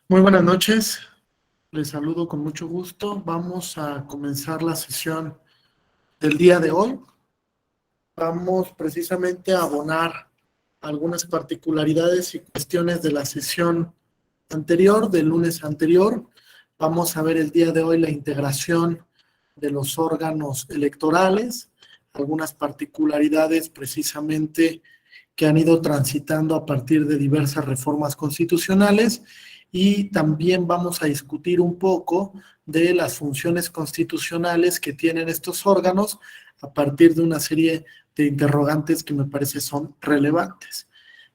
Muy buenas noches, les saludo con mucho gusto. Vamos a comenzar la sesión del día de hoy. Vamos precisamente a abonar algunas particularidades y cuestiones de la sesión anterior, del lunes anterior. Vamos a ver el día de hoy la integración de los órganos electorales, algunas particularidades precisamente que han ido transitando a partir de diversas reformas constitucionales, y también vamos a discutir un poco de las funciones constitucionales que tienen estos órganos a partir de una serie de interrogantes que me parece son relevantes.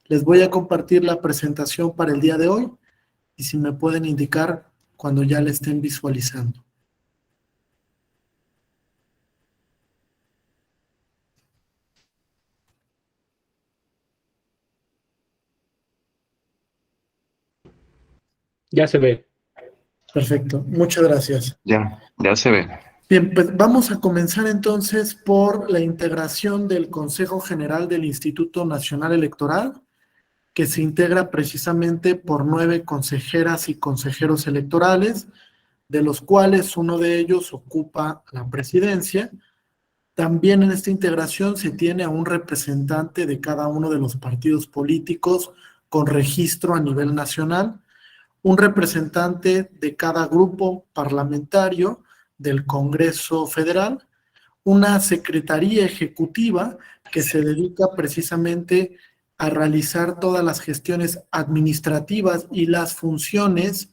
Les voy a compartir la presentación para el día de hoy y si me pueden indicar cuando ya la estén visualizando. Ya se ve. Perfecto, muchas gracias. Ya se ve. Bien, pues vamos a comenzar entonces por la integración del Consejo General del Instituto Nacional Electoral, que se integra precisamente por 9 consejeras y consejeros electorales, de los cuales uno de ellos ocupa la presidencia. También en esta integración se tiene a un representante de cada uno de los partidos políticos con registro a nivel nacional, un representante de cada grupo parlamentario del Congreso Federal, una secretaría ejecutiva que se dedica precisamente a realizar todas las gestiones administrativas y las funciones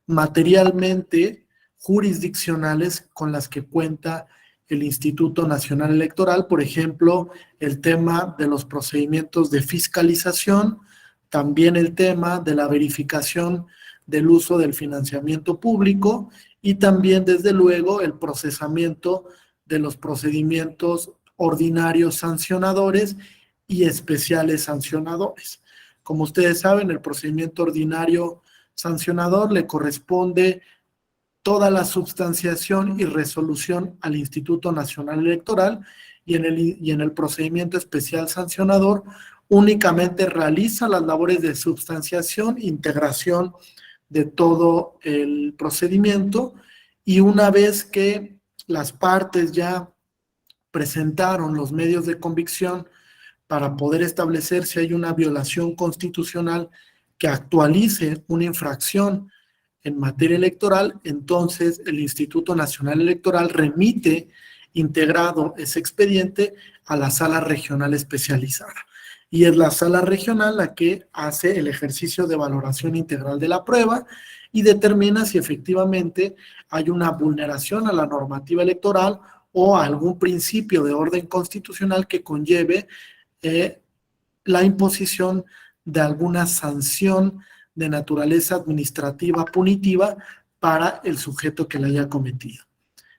materialmente jurisdiccionales con las que cuenta el Instituto Nacional Electoral, por ejemplo, el tema de los procedimientos de fiscalización, también el tema de la verificación del uso del financiamiento público y también, desde luego, el procesamiento de los procedimientos ordinarios sancionadores y especiales sancionadores. Como ustedes saben, el procedimiento ordinario sancionador le corresponde toda la substanciación y resolución al Instituto Nacional Electoral, y en el procedimiento especial sancionador únicamente realiza las labores de substanciación, integración de todo el procedimiento, y una vez que las partes ya presentaron los medios de convicción para poder establecer si hay una violación constitucional que actualice una infracción en materia electoral, entonces el Instituto Nacional Electoral remite integrado ese expediente a la sala regional especializada. Y es la sala regional la que hace el ejercicio de valoración integral de la prueba y determina si efectivamente hay una vulneración a la normativa electoral o a algún principio de orden constitucional que conlleve la imposición de alguna sanción de naturaleza administrativa punitiva para el sujeto que la haya cometido.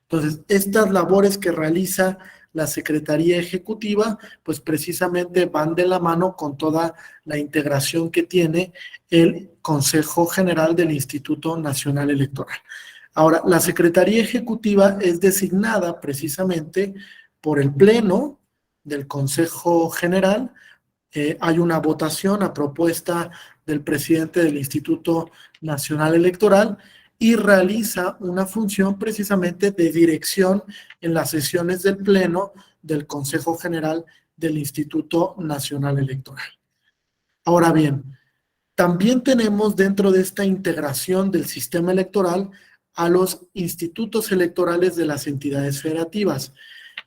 Entonces, estas labores que realiza la Secretaría Ejecutiva, pues precisamente van de la mano con toda la integración que tiene el Consejo General del Instituto Nacional Electoral. Ahora, la Secretaría Ejecutiva es designada precisamente por el Pleno del Consejo General. Hay una votación a propuesta del presidente del Instituto Nacional Electoral y realiza una función precisamente de dirección en las sesiones del Pleno del Consejo General del Instituto Nacional Electoral. Ahora bien, también tenemos dentro de esta integración del sistema electoral a los institutos electorales de las entidades federativas.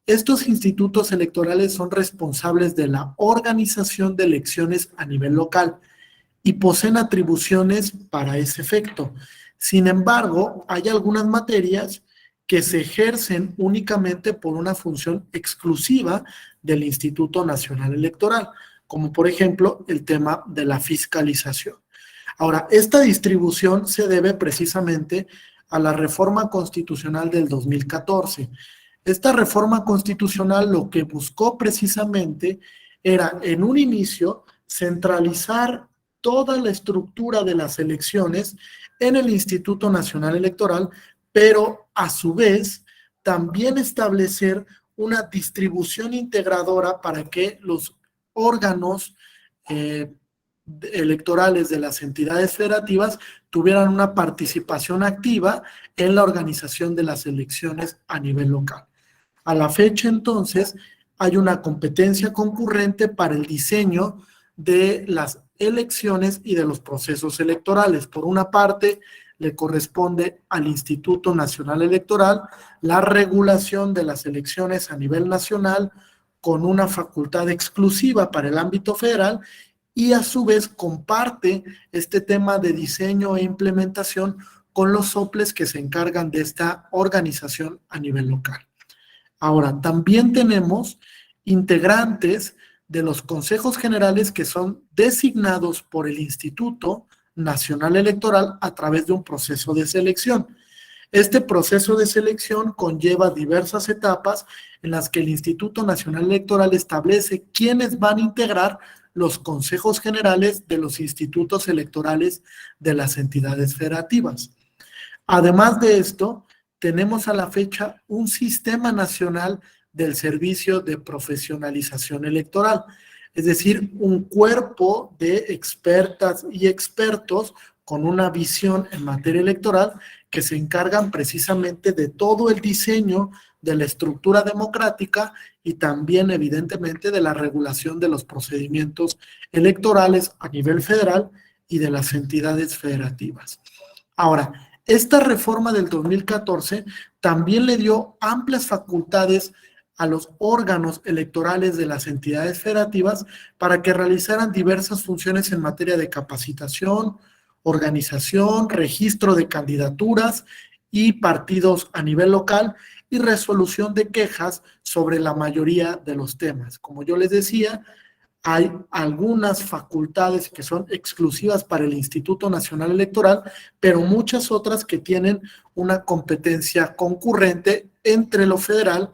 Estos institutos electorales son responsables de la organización de elecciones a nivel local y poseen atribuciones para ese efecto. Sin embargo, hay algunas materias que se ejercen únicamente por una función exclusiva del Instituto Nacional Electoral, como por ejemplo el tema de la fiscalización. Ahora, esta distribución se debe precisamente a la reforma constitucional del 2014. Esta reforma constitucional lo que buscó precisamente era, en un inicio, centralizar toda la estructura de las elecciones en el Instituto Nacional Electoral, pero a su vez también establecer una distribución integradora para que los órganos electorales de las entidades federativas tuvieran una participación activa en la organización de las elecciones a nivel local. A la fecha, entonces, hay una competencia concurrente para el diseño de las elecciones y de los procesos electorales. Por una parte, le corresponde al Instituto Nacional Electoral la regulación de las elecciones a nivel nacional con una facultad exclusiva para el ámbito federal y a su vez comparte este tema de diseño e implementación con los soples que se encargan de esta organización a nivel local. Ahora, también tenemos integrantes de los consejos generales que son designados por el Instituto Nacional Electoral a través de un proceso de selección. Este proceso de selección conlleva diversas etapas en las que el Instituto Nacional Electoral establece quiénes van a integrar los consejos generales de los institutos electorales de las entidades federativas. Además de esto, tenemos a la fecha un sistema nacional del servicio de profesionalización electoral, es decir, un cuerpo de expertas y expertos con una visión en materia electoral que se encargan precisamente de todo el diseño de la estructura democrática y también evidentemente de la regulación de los procedimientos electorales a nivel federal y de las entidades federativas. Ahora, esta reforma del 2014 también le dio amplias facultades a los órganos electorales de las entidades federativas para que realizaran diversas funciones en materia de capacitación, organización, registro de candidaturas y partidos a nivel local y resolución de quejas sobre la mayoría de los temas. Como yo les decía, hay algunas facultades que son exclusivas para el Instituto Nacional Electoral, pero muchas otras que tienen una competencia concurrente entre lo federal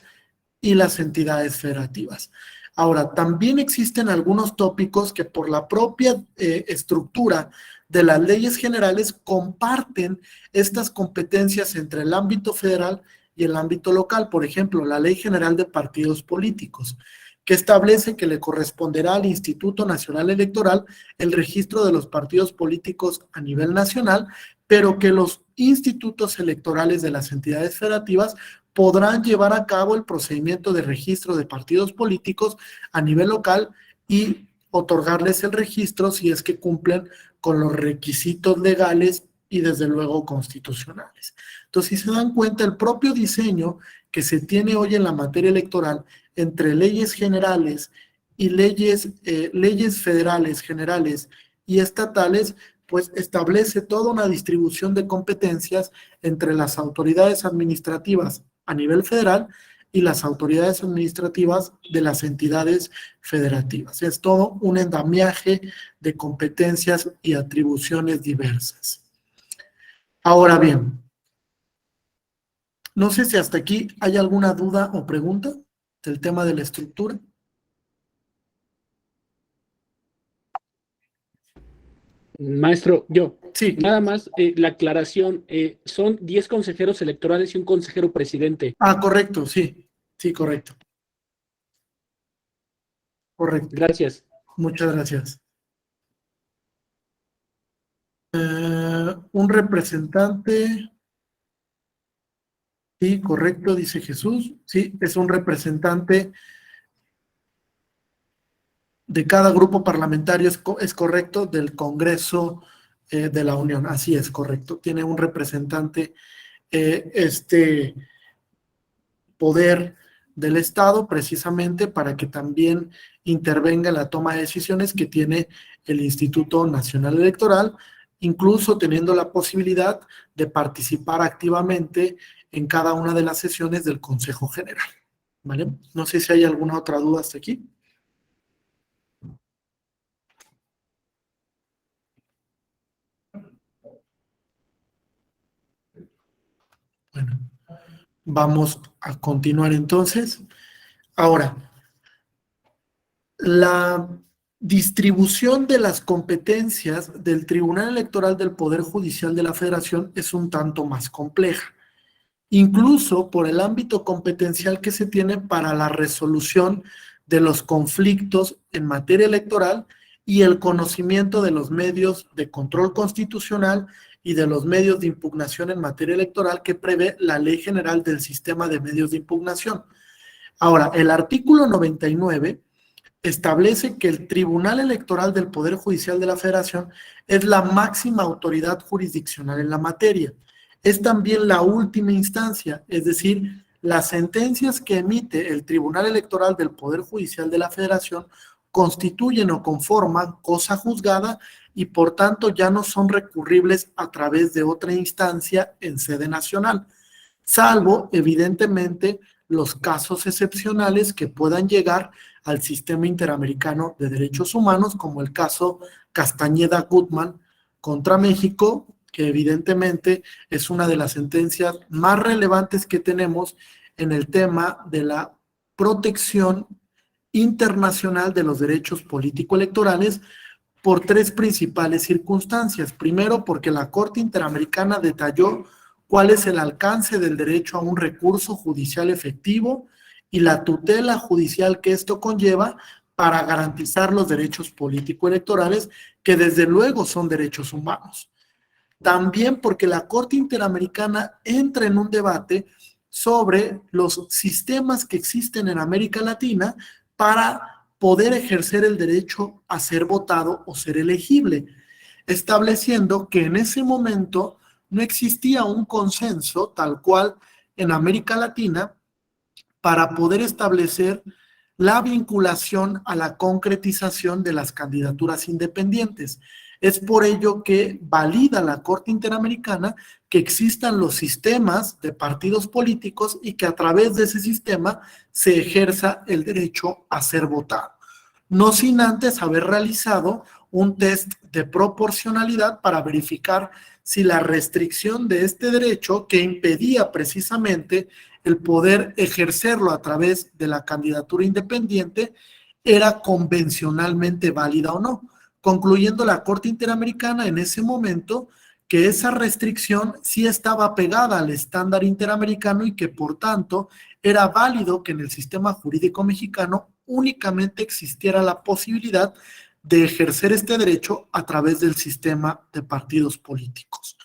y las entidades federativas. Ahora, también existen algunos tópicos que por la propia estructura de las leyes generales comparten estas competencias entre el ámbito federal y el ámbito local. Por ejemplo, la Ley General de Partidos Políticos, que establece que le corresponderá al Instituto Nacional Electoral el registro de los partidos políticos a nivel nacional, pero que los institutos electorales de las entidades federativas podrán llevar a cabo el procedimiento de registro de partidos políticos a nivel local y otorgarles el registro si es que cumplen con los requisitos legales y desde luego constitucionales. Entonces, si se dan cuenta, el propio diseño que se tiene hoy en la materia electoral entre leyes generales y leyes federales, generales y estatales, pues establece toda una distribución de competencias entre las autoridades administrativas a nivel federal y las autoridades administrativas de las entidades federativas. Es todo un endamiaje de competencias y atribuciones diversas. Ahora bien, no sé si hasta aquí hay alguna duda o pregunta del tema de la estructura. Maestro, yo, Sí. nada más la aclaración, son 10 consejeros electorales y un consejero presidente. Ah, correcto, sí, sí, correcto. Correcto. Gracias. Muchas gracias. Un representante, sí, correcto, dice Jesús, sí, es un representante de cada grupo parlamentario, es correcto, del Congreso de la Unión, así es, correcto, tiene un representante, este poder del Estado precisamente para que también intervenga en la toma de decisiones que tiene el Instituto Nacional Electoral, incluso teniendo la posibilidad de participar activamente en cada una de las sesiones del Consejo General. ¿Vale? No sé si hay alguna otra duda hasta aquí. Bueno, vamos a continuar entonces. Ahora, la distribución de las competencias del Tribunal Electoral del Poder Judicial de la Federación es un tanto más compleja, incluso por el ámbito competencial que se tiene para la resolución de los conflictos en materia electoral y el conocimiento de los medios de control constitucional y de los medios de impugnación en materia electoral que prevé la Ley General del Sistema de Medios de Impugnación. Ahora, el artículo 99 establece que el Tribunal Electoral del Poder Judicial de la Federación es la máxima autoridad jurisdiccional en la materia. Es también la última instancia, es decir, las sentencias que emite el Tribunal Electoral del Poder Judicial de la Federación constituyen o conforman cosa juzgada y por tanto ya no son recurribles a través de otra instancia en sede nacional, salvo evidentemente los casos excepcionales que puedan llegar al Sistema Interamericano de Derechos Humanos, como el caso Castañeda-Gutmann contra México, que evidentemente es una de las sentencias más relevantes que tenemos en el tema de la protección internacional de los derechos político-electorales por tres principales circunstancias. Primero, porque la Corte Interamericana detalló cuál es el alcance del derecho a un recurso judicial efectivo y la tutela judicial que esto conlleva para garantizar los derechos político-electorales, que desde luego son derechos humanos. También porque la Corte Interamericana entra en un debate sobre los sistemas que existen en América Latina para poder ejercer el derecho a ser votado o ser elegible, estableciendo que en ese momento no existía un consenso tal cual en América Latina para poder establecer la vinculación a la concretización de las candidaturas independientes. Es por ello que valida la Corte Interamericana que existan los sistemas de partidos políticos y que a través de ese sistema se ejerza el derecho a ser votado. No sin antes haber realizado un test de proporcionalidad para verificar si la restricción de este derecho, que impedía precisamente el poder ejercerlo a través de la candidatura independiente, era convencionalmente válida o no, concluyendo la Corte Interamericana en ese momento que esa restricción sí estaba pegada al estándar interamericano y que por tanto era válido que en el sistema jurídico mexicano únicamente existiera la posibilidad de ejercer este derecho a través del sistema de partidos políticos.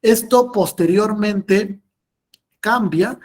Esto posteriormente cambia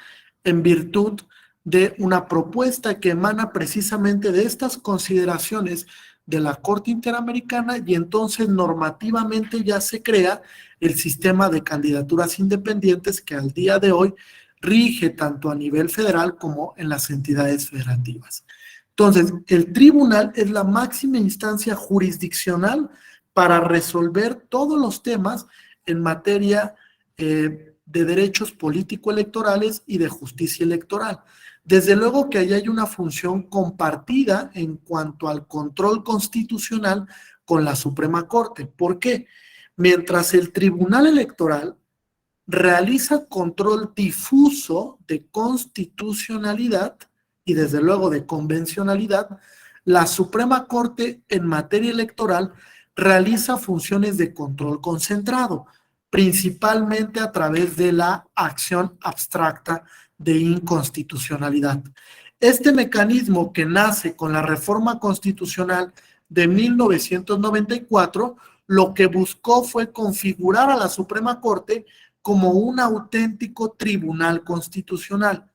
en virtud de una propuesta que emana precisamente de estas consideraciones de la Corte Interamericana y entonces normativamente ya se crea el sistema de candidaturas independientes que al día de hoy rige tanto a nivel federal como en las entidades federativas. Entonces, el tribunal es la máxima instancia jurisdiccional para resolver todos los temas en materia de derechos político-electorales y de justicia electoral. Desde luego que ahí hay una función compartida en cuanto al control constitucional con la Suprema Corte. ¿Por qué? Mientras el Tribunal Electoral realiza control difuso de constitucionalidad y desde luego de convencionalidad, la Suprema Corte en materia electoral realiza funciones de control concentrado, principalmente a través de la acción abstracta de inconstitucionalidad. Este mecanismo, que nace con la reforma constitucional de 1994, lo que buscó fue configurar a la Suprema Corte como un auténtico tribunal constitucional,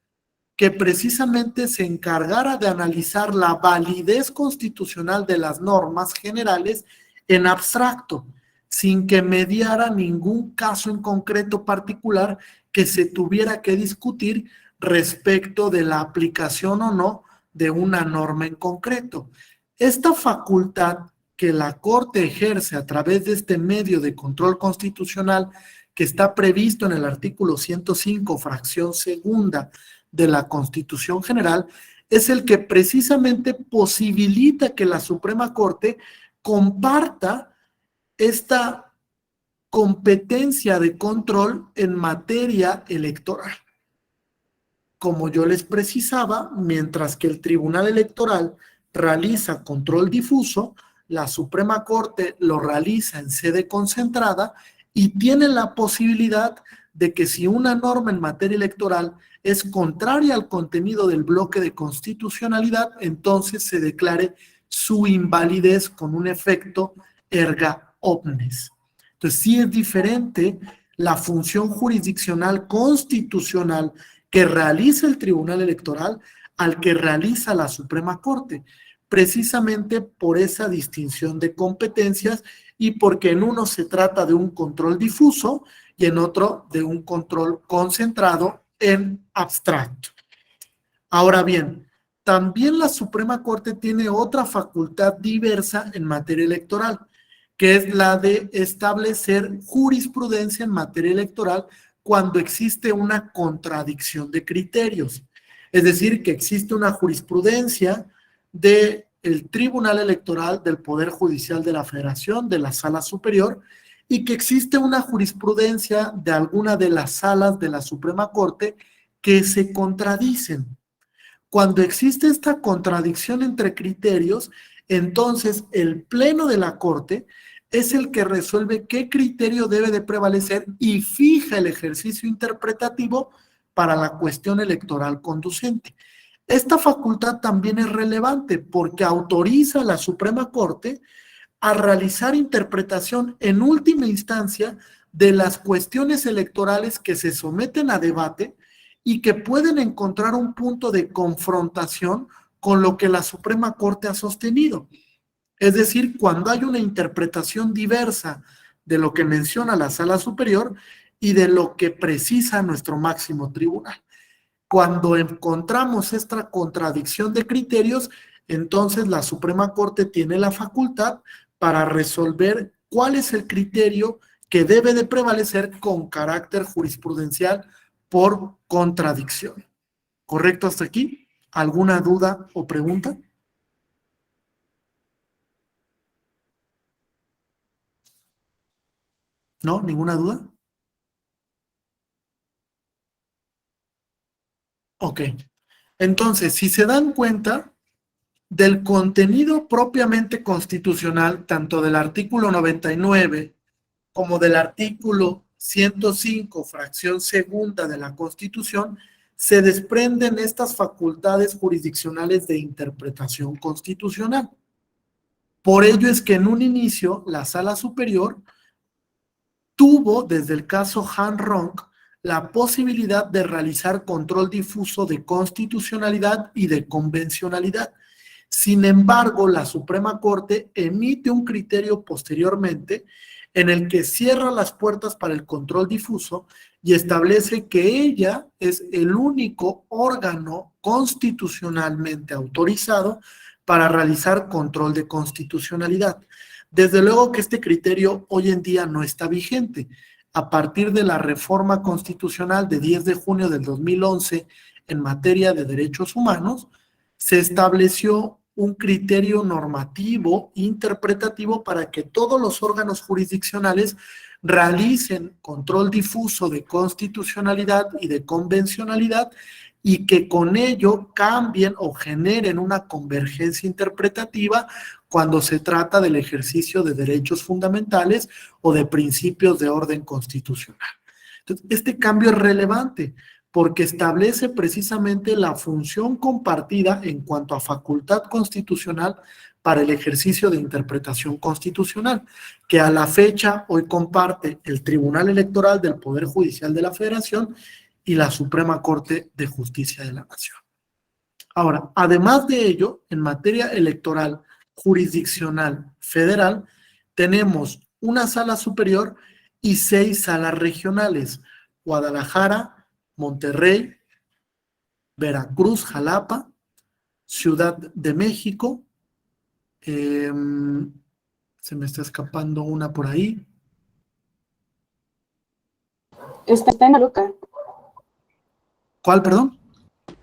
que precisamente se encargara de analizar la validez constitucional de las normas generales en abstracto, sin que mediara ningún caso en concreto particular que se tuviera que discutir respecto de la aplicación o no de una norma en concreto. Esta facultad que la Corte ejerce a través de este medio de control constitucional que está previsto en el artículo 105, fracción segunda de la Constitución General, es el que precisamente posibilita que la Suprema Corte comparta esta competencia de control en materia electoral. Como yo les precisaba, mientras que el Tribunal Electoral realiza control difuso, la Suprema Corte lo realiza en sede concentrada y tiene la posibilidad de que si una norma en materia electoral es contraria al contenido del bloque de constitucionalidad, entonces se declare su invalidez con un efecto erga omnes. Entonces, sí es diferente la función jurisdiccional constitucional que realiza el Tribunal Electoral al que realiza la Suprema Corte, precisamente por esa distinción de competencias y porque en uno se trata de un control difuso y en otro de un control concentrado en abstracto. Ahora bien, también la Suprema Corte tiene otra facultad diversa en materia electoral, que es la de establecer jurisprudencia en materia electoral cuando existe una contradicción de criterios. Es decir, que existe una jurisprudencia del Tribunal Electoral, del Poder Judicial de la Federación, de la Sala Superior, y que existe una jurisprudencia de alguna de las salas de la Suprema Corte que se contradicen. Cuando existe esta contradicción entre criterios, entonces el Pleno de la Corte es el que resuelve qué criterio debe de prevalecer y fija el ejercicio interpretativo para la cuestión electoral conducente. Esta facultad también es relevante porque autoriza a la Suprema Corte a realizar interpretación en última instancia de las cuestiones electorales que se someten a debate y que pueden encontrar un punto de confrontación con lo que la Suprema Corte ha sostenido. Es decir, cuando hay una interpretación diversa de lo que menciona la Sala Superior y de lo que precisa nuestro máximo tribunal. Cuando encontramos esta contradicción de criterios, entonces la Suprema Corte tiene la facultad para resolver cuál es el criterio que debe de prevalecer con carácter jurisprudencial por contradicción. ¿Correcto hasta aquí? ¿Alguna duda o pregunta? ¿No? ¿Ninguna duda? Ok. Entonces, si se dan cuenta del contenido propiamente constitucional, tanto del artículo 99 como del artículo 105, fracción segunda de la Constitución, se desprenden estas facultades jurisdiccionales de interpretación constitucional. Por ello es que en un inicio la Sala Superior tuvo, desde el caso Han Ronk, la posibilidad de realizar control difuso de constitucionalidad y de convencionalidad. Sin embargo, la Suprema Corte emite un criterio posteriormente en el que cierra las puertas para el control difuso y establece que ella es el único órgano constitucionalmente autorizado para realizar control de constitucionalidad. Desde luego que este criterio hoy en día no está vigente. A partir de la reforma constitucional de 10 de junio del 2011 en materia de derechos humanos, se estableció un criterio normativo, interpretativo, para que todos los órganos jurisdiccionales realicen control difuso de constitucionalidad y de convencionalidad y que con ello cambien o generen una convergencia interpretativa cuando se trata del ejercicio de derechos fundamentales o de principios de orden constitucional. Entonces, este cambio es relevante porque establece precisamente la función compartida en cuanto a facultad constitucional para el ejercicio de interpretación constitucional, que a la fecha hoy comparte el Tribunal Electoral del Poder Judicial de la Federación y la Suprema Corte de Justicia de la Nación. Ahora, además de ello, en materia electoral jurisdiccional federal, tenemos una sala superior y 6 salas regionales: Guadalajara, Monterrey, Veracruz, Jalapa, Ciudad de México, se me está escapando una por ahí. Está en Toluca. ¿Cuál, perdón?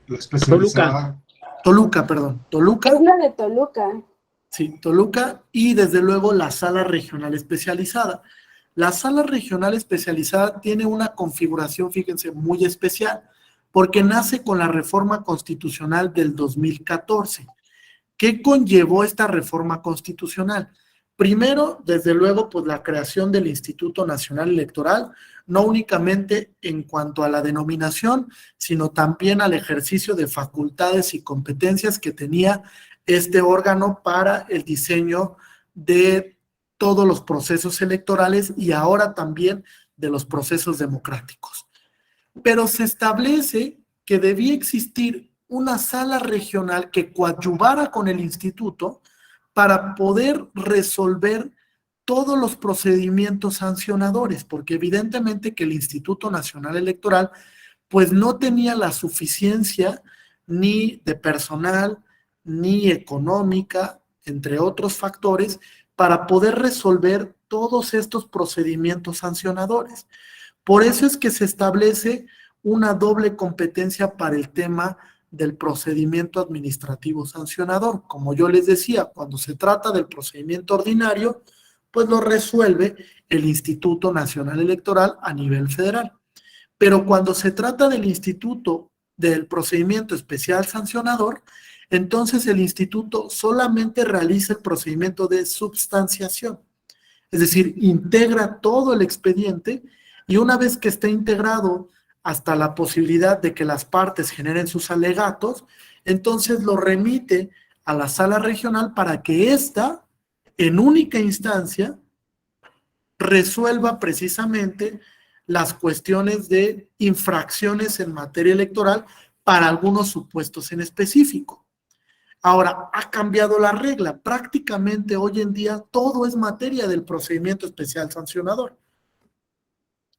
La especializada. Toluca, perdón. Toluca. Es la de Toluca. Sí, Toluca, y desde luego la sala regional especializada. La sala regional especializada tiene una configuración, fíjense, muy especial, porque nace con la reforma constitucional del 2014. ¿Qué conllevó esta reforma constitucional? Primero, desde luego, pues la creación del Instituto Nacional Electoral, no únicamente en cuanto a la denominación, sino también al ejercicio de facultades y competencias que tenía este órgano para el diseño de todos los procesos electorales y ahora también de los procesos democráticos. Pero se establece que debía existir una sala regional que coadyuvara con el instituto para poder resolver todos los procedimientos sancionadores, porque evidentemente que el Instituto Nacional Electoral pues no tenía la suficiencia ni de personal, ni económica, entre otros factores, para poder resolver todos estos procedimientos sancionadores. Por eso es que se establece una doble competencia para el tema del procedimiento administrativo sancionador. Como yo les decía, cuando se trata del procedimiento ordinario, pues lo resuelve el Instituto Nacional Electoral a nivel federal. Pero cuando se trata del instituto del procedimiento especial sancionador, entonces el instituto solamente realiza el procedimiento de substanciación. Es decir, integra todo el expediente y una vez que esté integrado hasta la posibilidad de que las partes generen sus alegatos, entonces lo remite a la sala regional para que ésta, en única instancia, resuelva precisamente las cuestiones de infracciones en materia electoral para algunos supuestos en específico. Ahora, ha cambiado la regla. Prácticamente hoy en día todo es materia del procedimiento especial sancionador.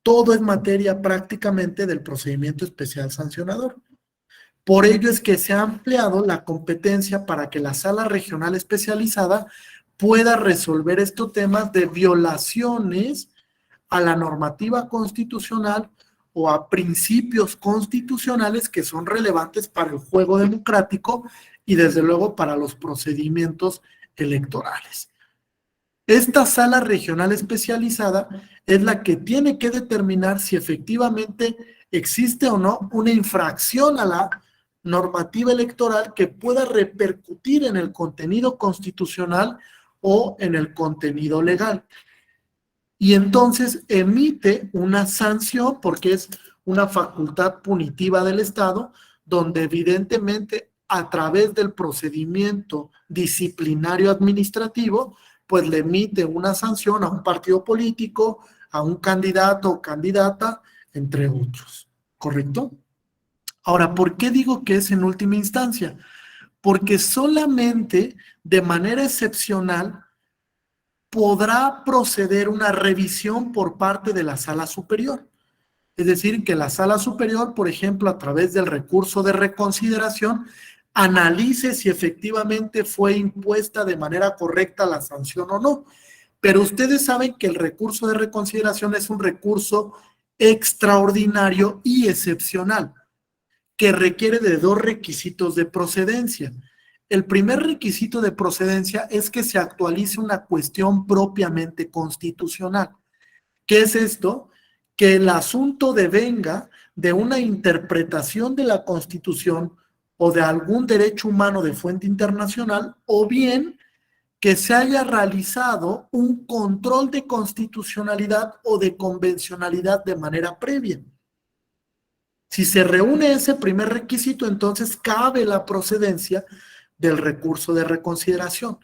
Todo es materia prácticamente del procedimiento especial sancionador. Por ello es que se ha ampliado la competencia para que la sala regional especializada pueda resolver estos temas de violaciones a la normativa constitucional o a principios constitucionales que son relevantes para el juego democrático y desde luego para los procedimientos electorales. Esta sala regional especializada es la que tiene que determinar si efectivamente existe o no una infracción a la normativa electoral que pueda repercutir en el contenido constitucional o en el contenido legal. Y entonces emite una sanción porque es una facultad punitiva del Estado, donde evidentemente a través del procedimiento disciplinario administrativo, pues le emite una sanción a un partido político, a un candidato o candidata, entre otros. ¿Correcto? Ahora, ¿por qué digo que es en última instancia? Porque solamente de manera excepcional podrá proceder una revisión por parte de la sala superior. Es decir, que la sala superior, por ejemplo, a través del recurso de reconsideración, analice si efectivamente fue impuesta de manera correcta la sanción o no. Pero ustedes saben que el recurso de reconsideración es un recurso extraordinario y excepcional, que requiere de dos requisitos de procedencia. El primer requisito de procedencia es que se actualice una cuestión propiamente constitucional. ¿Qué es esto? Que el asunto devenga de una interpretación de la Constitución o de algún derecho humano de fuente internacional, o bien que se haya realizado un control de constitucionalidad o de convencionalidad de manera previa. Si se reúne ese primer requisito, entonces cabe la procedencia del recurso de reconsideración.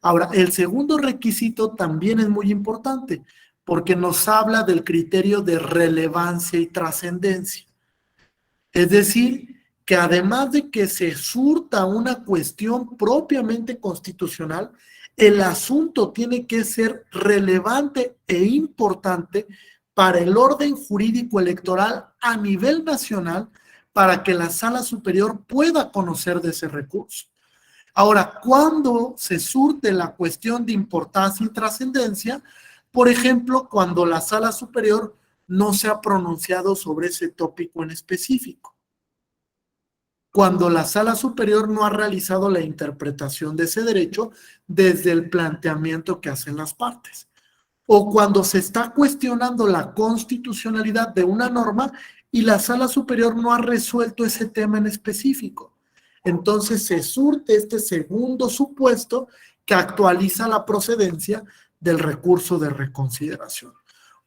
Ahora, el segundo requisito también es muy importante, porque nos habla del criterio de relevancia y trascendencia. Es decir, que además de que se surta una cuestión propiamente constitucional, el asunto tiene que ser relevante e importante para el orden jurídico electoral a nivel nacional para que la sala superior pueda conocer de ese recurso. Ahora, ¿cuándo se surte la cuestión de importancia y trascendencia? Por ejemplo, cuando la sala superior no se ha pronunciado sobre ese tópico en específico. Cuando la sala superior no ha realizado la interpretación de ese derecho desde el planteamiento que hacen las partes. O cuando se está cuestionando la constitucionalidad de una norma y la sala superior no ha resuelto ese tema en específico. Entonces se surte este segundo supuesto que actualiza la procedencia del recurso de reconsideración.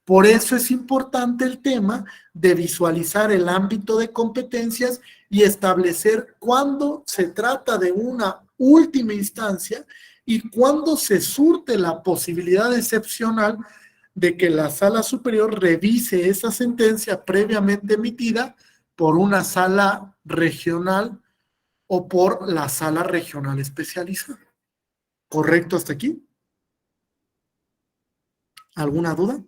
Por eso es importante el tema de visualizar el ámbito de competencias y establecer cuándo se trata de una última instancia y cuando se surte la posibilidad excepcional de que la sala superior revise esa sentencia previamente emitida por una sala regional o por la sala regional especializada. ¿Correcto hasta aquí? ¿Alguna duda?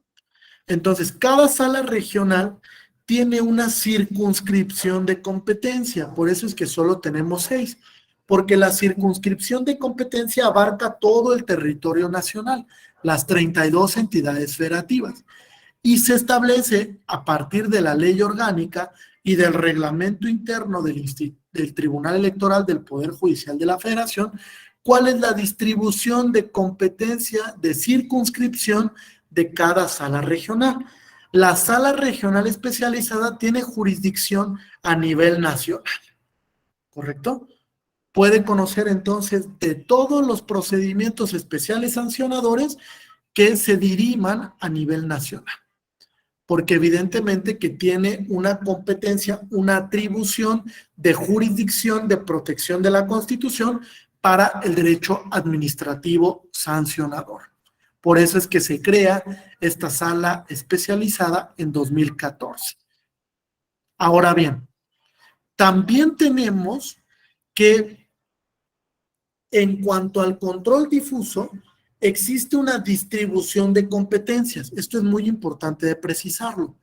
Entonces, cada sala regional tiene una circunscripción de competencia, por eso es que solo tenemos 6, porque la circunscripción de competencia abarca todo el territorio nacional, las 32 entidades federativas, y se establece a partir de la ley orgánica y del reglamento interno del Tribunal Electoral del Poder Judicial de la Federación, cuál es la distribución de competencia de circunscripción de cada sala regional. La sala regional especializada tiene jurisdicción a nivel nacional, ¿correcto? Puede conocer entonces de todos los procedimientos especiales sancionadores que se diriman a nivel nacional, porque evidentemente que tiene una competencia, una atribución de jurisdicción de protección de la Constitución para el derecho administrativo sancionador. Por eso es que se crea esta sala especializada en 2014. Ahora bien, también tenemos que en cuanto al control difuso, existe una distribución de competencias. Esto es muy importante de precisarlo,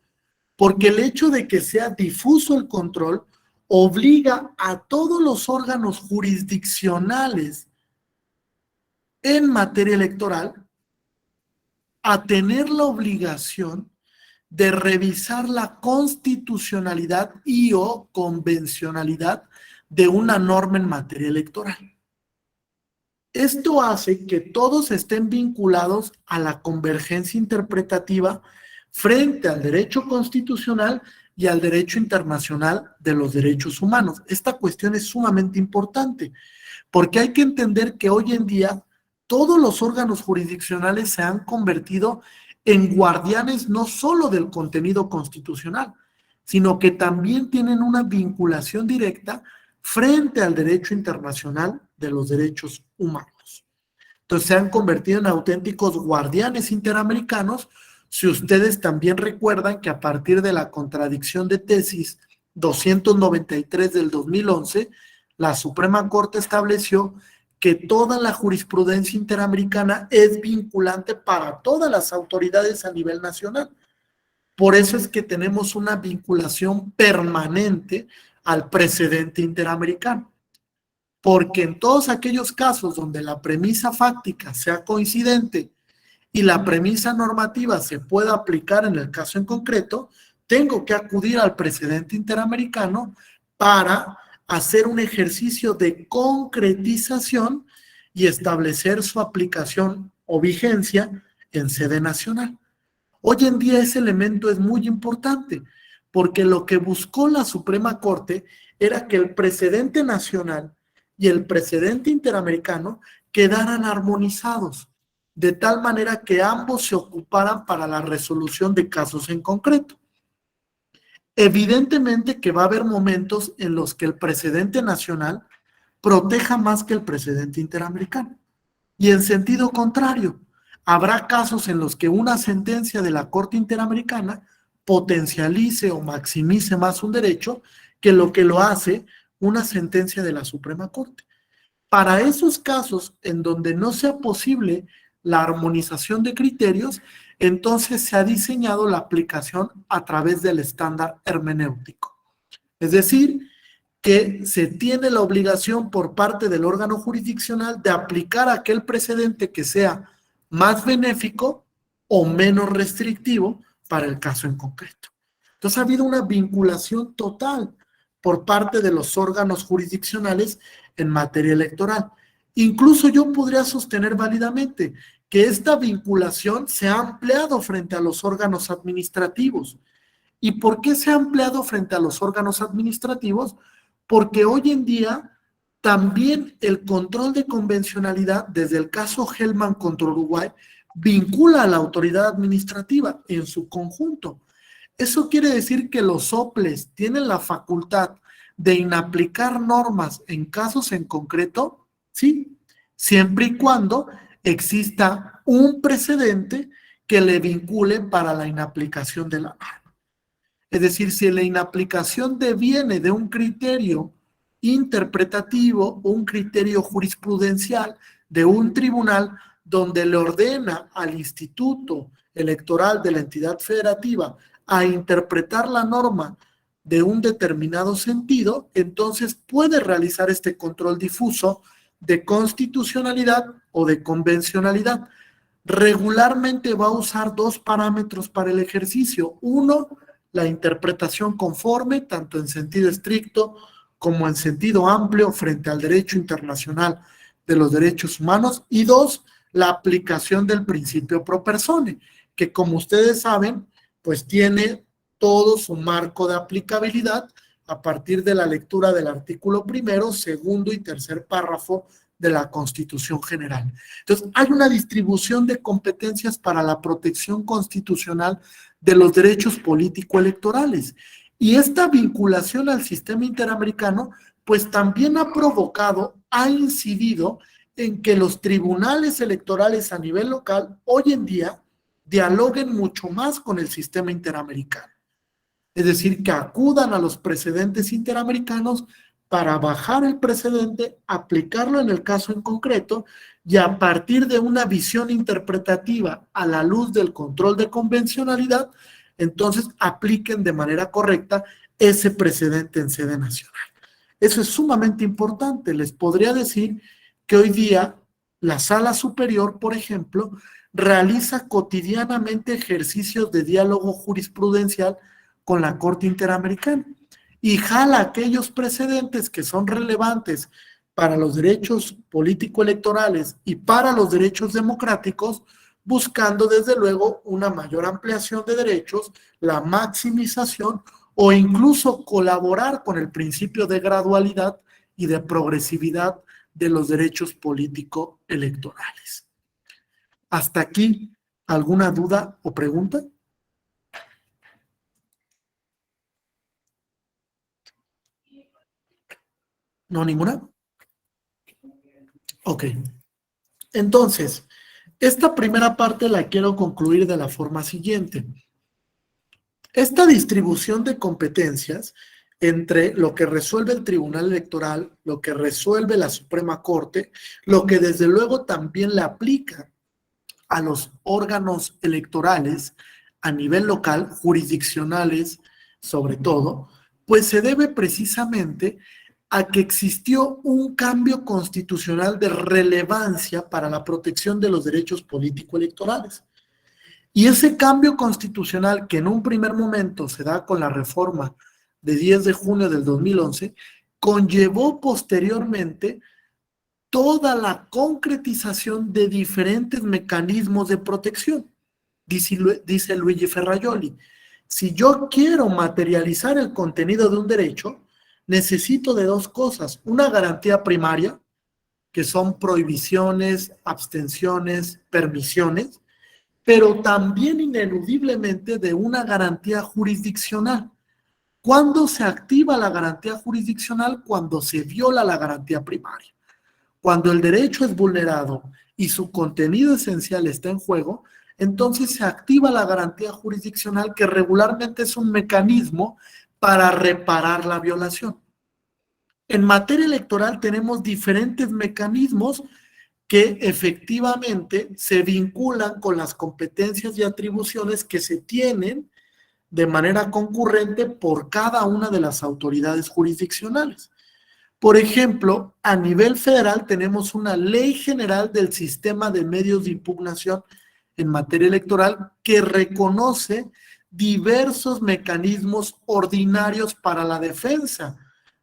porque el hecho de que sea difuso el control obliga a todos los órganos jurisdiccionales en materia electoral a tener la obligación de revisar la constitucionalidad y o convencionalidad de una norma en materia electoral. Esto hace que todos estén vinculados a la convergencia interpretativa frente al derecho constitucional y al derecho internacional de los derechos humanos. Esta cuestión es sumamente importante, porque hay que entender que hoy en día todos los órganos jurisdiccionales se han convertido en guardianes no solo del contenido constitucional, sino que también tienen una vinculación directa frente al derecho internacional de los derechos humanos. Entonces se han convertido en auténticos guardianes interamericanos. Si ustedes también recuerdan que a partir de la contradicción de tesis 293 del 2011, la Suprema Corte estableció que toda la jurisprudencia interamericana es vinculante para todas las autoridades a nivel nacional. Por eso es que tenemos una vinculación permanente al precedente interamericano. Porque en todos aquellos casos donde la premisa fáctica sea coincidente y la premisa normativa se pueda aplicar en el caso en concreto, tengo que acudir al precedente interamericano para hacer un ejercicio de concretización y establecer su aplicación o vigencia en sede nacional. Hoy en día ese elemento es muy importante, porque lo que buscó la Suprema Corte era que el precedente nacional y el precedente interamericano quedaran armonizados, de tal manera que ambos se ocuparan para la resolución de casos en concreto. Evidentemente que va a haber momentos en los que el precedente nacional proteja más que el precedente interamericano. Y en sentido contrario, habrá casos en los que una sentencia de la Corte Interamericana potencialice o maximice más un derecho que lo hace una sentencia de la Suprema Corte. Para esos casos en donde no sea posible la armonización de criterios, entonces se ha diseñado la aplicación a través del estándar hermenéutico. Es decir, que se tiene la obligación por parte del órgano jurisdiccional de aplicar aquel precedente que sea más benéfico o menos restrictivo para el caso en concreto. Entonces ha habido una vinculación total por parte de los órganos jurisdiccionales en materia electoral. Incluso yo podría sostener válidamente que esta vinculación se ha ampliado frente a los órganos administrativos. ¿Y por qué se ha ampliado frente a los órganos administrativos? Porque hoy en día también el control de convencionalidad, desde el caso Hellman contra Uruguay, vincula a la autoridad administrativa en su conjunto. Eso quiere decir que los soples tienen la facultad de inaplicar normas en casos en concreto, ¿sí? Siempre y cuando exista un precedente que le vincule para la inaplicación de la norma. Es decir, si la inaplicación deviene de un criterio interpretativo o un criterio jurisprudencial de un tribunal donde le ordena al instituto electoral de la entidad federativa a interpretar la norma de un determinado sentido, entonces puede realizar este control difuso de constitucionalidad o de convencionalidad. Regularmente va a usar dos parámetros para el ejercicio. Uno, la interpretación conforme, tanto en sentido estricto como en sentido amplio frente al derecho internacional de los derechos humanos. Y dos, la aplicación del principio pro persone, que como ustedes saben, pues tiene todo su marco de aplicabilidad a partir de la lectura del artículo primero, segundo y tercer párrafo de la Constitución General. Entonces, hay una distribución de competencias para la protección constitucional de los derechos político-electorales. Y esta vinculación al sistema interamericano, pues también ha provocado, ha incidido en que los tribunales electorales a nivel local hoy en día dialoguen mucho más con el sistema interamericano. Es decir, que acudan a los precedentes interamericanos para bajar el precedente, aplicarlo en el caso en concreto y a partir de una visión interpretativa a la luz del control de convencionalidad, entonces apliquen de manera correcta ese precedente en sede nacional. Eso es sumamente importante. Les podría decir que hoy día la Sala Superior, por ejemplo, realiza cotidianamente ejercicios de diálogo jurisprudencial con la Corte Interamericana y jala aquellos precedentes que son relevantes para los derechos político-electorales y para los derechos democráticos, buscando desde luego una mayor ampliación de derechos, la maximización o incluso colaborar con el principio de gradualidad y de progresividad de los derechos político-electorales. ¿Hasta aquí alguna duda o pregunta? ¿No, ninguna? Ok. Entonces, esta primera parte la quiero concluir de la forma siguiente. Esta distribución de competencias entre lo que resuelve el Tribunal Electoral, lo que resuelve la Suprema Corte, lo que desde luego también le aplica a los órganos electorales a nivel local, jurisdiccionales sobre todo, pues se debe precisamente a que existió un cambio constitucional de relevancia para la protección de los derechos político-electorales. Y ese cambio constitucional que en un primer momento se da con la reforma de 10 de junio del 2011, conllevó posteriormente toda la concretización de diferentes mecanismos de protección. Dice Luigi Ferrajoli, si yo quiero materializar el contenido de un derecho, necesito de dos cosas, una garantía primaria, que son prohibiciones, abstenciones, permisiones, pero también ineludiblemente de una garantía jurisdiccional. ¿Cuándo se activa la garantía jurisdiccional? Cuando se viola la garantía primaria. Cuando el derecho es vulnerado y su contenido esencial está en juego, entonces se activa la garantía jurisdiccional, que regularmente es un mecanismo para reparar la violación. En materia electoral tenemos diferentes mecanismos que efectivamente se vinculan con las competencias y atribuciones que se tienen de manera concurrente por cada una de las autoridades jurisdiccionales. Por ejemplo, a nivel federal tenemos una Ley General del Sistema de Medios de Impugnación en materia electoral que reconoce diversos mecanismos ordinarios para la defensa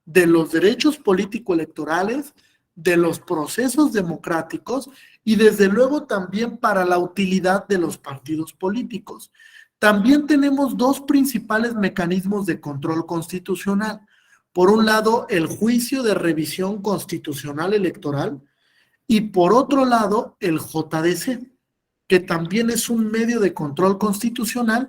de los derechos político-electorales, de los procesos democráticos y desde luego también para la utilidad de los partidos políticos. También tenemos dos principales mecanismos de control constitucional. Por un lado, el juicio de revisión constitucional electoral y por otro lado, el JDC, que también es un medio de control constitucional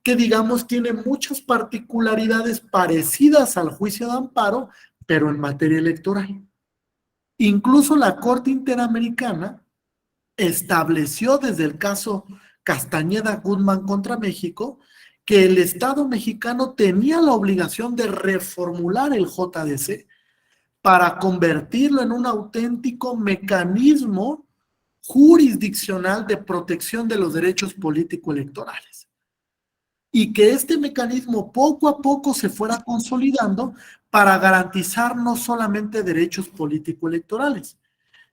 que, digamos, tiene muchas particularidades parecidas al juicio de amparo, pero en materia electoral. Incluso la Corte Interamericana estableció desde el caso Castañeda Guzmán contra México que el Estado mexicano tenía la obligación de reformular el JDC para convertirlo en un auténtico mecanismo jurisdiccional de protección de los derechos político-electorales. Y que este mecanismo poco a poco se fuera consolidando para garantizar no solamente derechos político-electorales,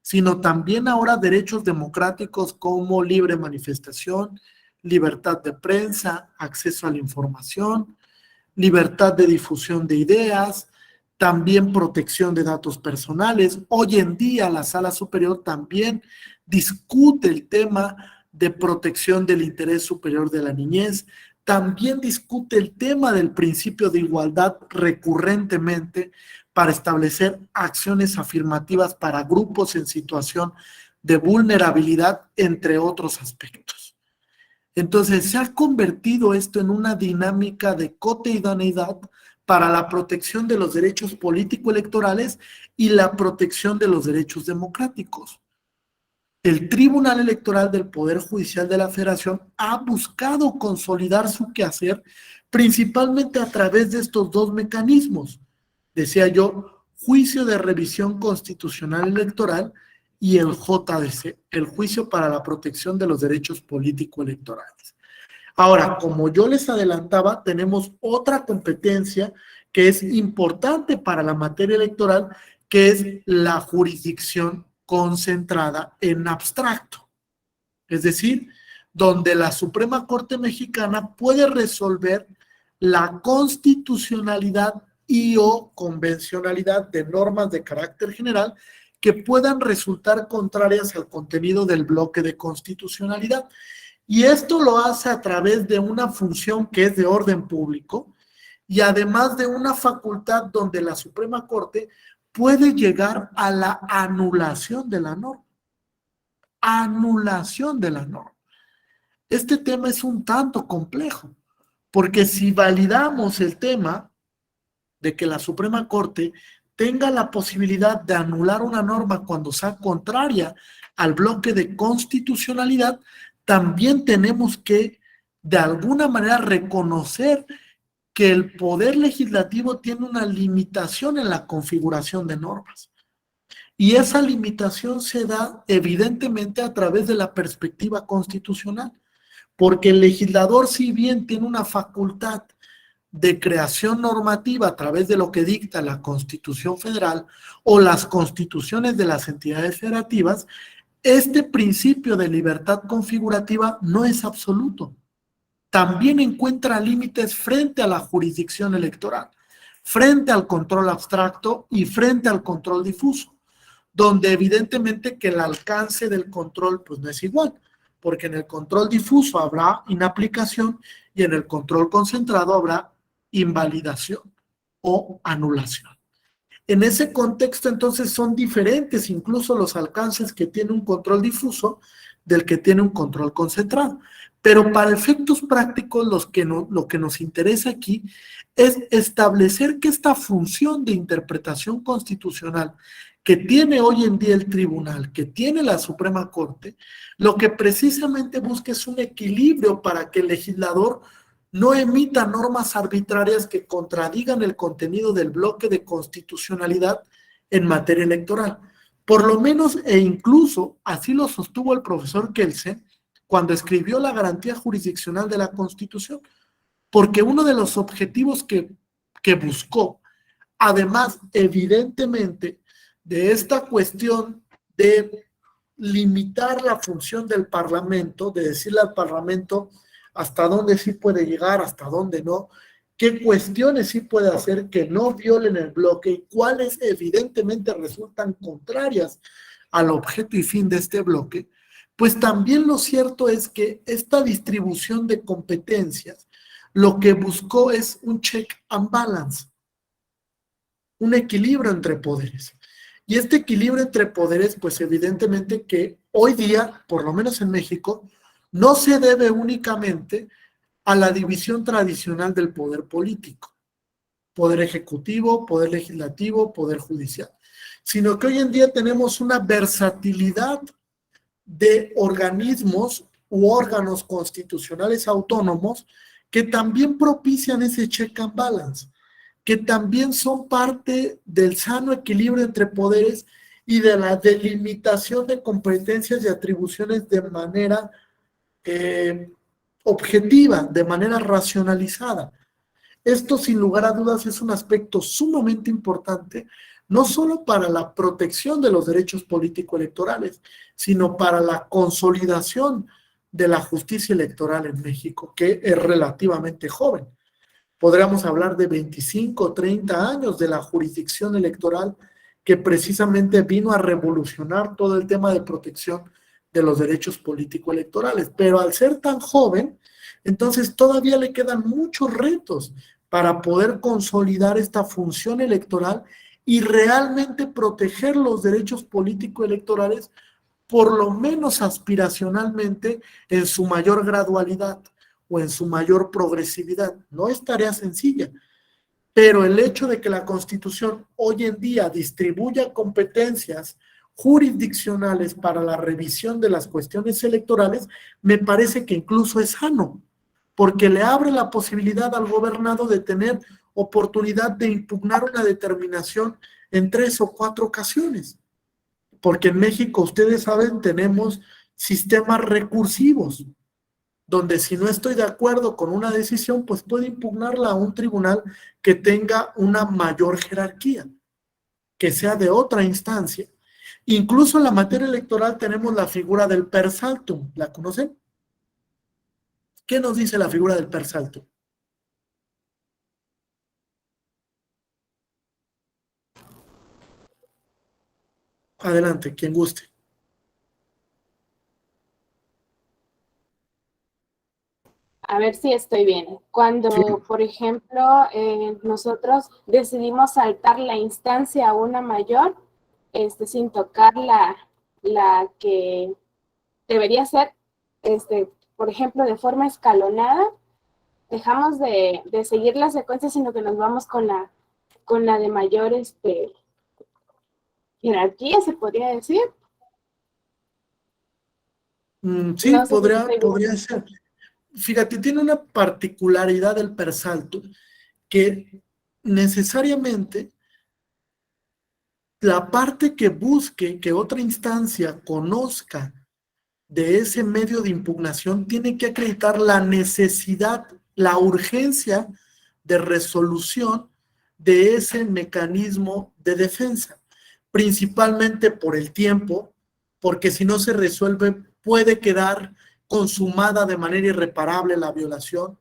sino también ahora derechos democráticos como libre manifestación, libertad de prensa, acceso a la información, libertad de difusión de ideas, también protección de datos personales. Hoy en día la Sala Superior también discute el tema de protección del interés superior de la niñez, también discute el tema del principio de igualdad recurrentemente para establecer acciones afirmativas para grupos en situación de vulnerabilidad, entre otros aspectos. Entonces, se ha convertido esto en una dinámica de cotidianeidad para la protección de los derechos político-electorales y la protección de los derechos democráticos. El Tribunal Electoral del Poder Judicial de la Federación ha buscado consolidar su quehacer principalmente a través de estos dos mecanismos. Decía yo, juicio de revisión constitucional electoral y el JDC, el juicio para la protección de los derechos político-electorales. Ahora, como yo les adelantaba, tenemos otra competencia que es importante para la materia electoral, que es la jurisdicción concentrada en abstracto. Es decir, donde la Suprema Corte Mexicana puede resolver la constitucionalidad y o convencionalidad de normas de carácter general que puedan resultar contrarias al contenido del bloque de constitucionalidad. Y esto lo hace a través de una función que es de orden público y además de una facultad donde la Suprema Corte puede llegar a la anulación de la norma. Anulación de la norma. Este tema es un tanto complejo, porque si validamos el tema de que la Suprema Corte tenga la posibilidad de anular una norma cuando sea contraria al bloque de constitucionalidad, también tenemos que, de alguna manera, reconocer que el Poder Legislativo tiene una limitación en la configuración de normas. Y esa limitación se da evidentemente a través de la perspectiva constitucional, porque el legislador, si bien tiene una facultad de creación normativa a través de lo que dicta la Constitución Federal o las constituciones de las entidades federativas, este principio de libertad configurativa no es absoluto. También encuentra límites frente a la jurisdicción electoral, frente al control abstracto y frente al control difuso, donde evidentemente que el alcance del control pues no es igual, porque en el control difuso habrá inaplicación y en el control concentrado habrá invalidación o anulación. En ese contexto, entonces, son diferentes incluso los alcances que tiene un control difuso del que tiene un control concentrado. Pero para efectos prácticos, lo que nos interesa aquí es establecer que esta función de interpretación constitucional que tiene hoy en día el tribunal, que tiene la Suprema Corte, lo que precisamente busca es un equilibrio para que el legislador no emita normas arbitrarias que contradigan el contenido del bloque de constitucionalidad en materia electoral. Por lo menos e incluso así lo sostuvo el profesor Kelsen cuando escribió la garantía jurisdiccional de la Constitución, porque uno de los objetivos que buscó, además evidentemente de esta cuestión de limitar la función del Parlamento, de decirle al Parlamento hasta dónde sí puede llegar, hasta dónde no, qué cuestiones sí puede hacer que no violen el bloque y cuáles evidentemente resultan contrarias al objeto y fin de este bloque, pues también lo cierto es que esta distribución de competencias lo que buscó es un check and balance, un equilibrio entre poderes. Y este equilibrio entre poderes, pues evidentemente que hoy día, por lo menos en México, no se debe únicamente a la división tradicional del poder político, poder ejecutivo, poder legislativo, poder judicial, sino que hoy en día tenemos una versatilidad de organismos u órganos constitucionales autónomos que también propician ese check and balance, que también son parte del sano equilibrio entre poderes y de la delimitación de competencias y atribuciones de manera objetiva, de manera racionalizada. Esto, sin lugar a dudas, es un aspecto sumamente importante, no solo para la protección de los derechos político-electorales, sino para la consolidación de la justicia electoral en México, que es relativamente joven. Podríamos hablar de 25 o 30 años de la jurisdicción electoral que precisamente vino a revolucionar todo el tema de protección de los derechos político-electorales. Pero al ser tan joven, entonces todavía le quedan muchos retos para poder consolidar esta función electoral y realmente proteger los derechos político-electorales, por lo menos aspiracionalmente, en su mayor gradualidad o en su mayor progresividad. No es tarea sencilla, pero el hecho de que la Constitución hoy en día distribuya competencias jurisdiccionales para la revisión de las cuestiones electorales, me parece que incluso es sano, porque le abre la posibilidad al gobernado de tener oportunidad de impugnar una determinación en 3 o 4 ocasiones. Porque en México, ustedes saben, tenemos sistemas recursivos, donde si no estoy de acuerdo con una decisión, pues puedo impugnarla a un tribunal que tenga una mayor jerarquía, que sea de otra instancia. Incluso en la materia electoral tenemos la figura del per saltum. ¿La conocen? ¿Qué nos dice la figura del per saltum? Adelante, quien guste. A ver si estoy bien. Cuando, Sí. por ejemplo, nosotros decidimos saltar la instancia a una mayor, sin tocar la que debería ser, por ejemplo, de forma escalonada, dejamos de seguir la secuencia, sino que nos vamos con la de mayor jerarquía, se podría decir. Sí, No sé si podría estoy ser. Fíjate, tiene una particularidad el per saltum, que necesariamente la parte que busque que otra instancia conozca de ese medio de impugnación tiene que acreditar la necesidad, la urgencia de resolución de ese mecanismo de defensa, principalmente por el tiempo, porque si no se resuelve puede quedar consumada de manera irreparable la violación,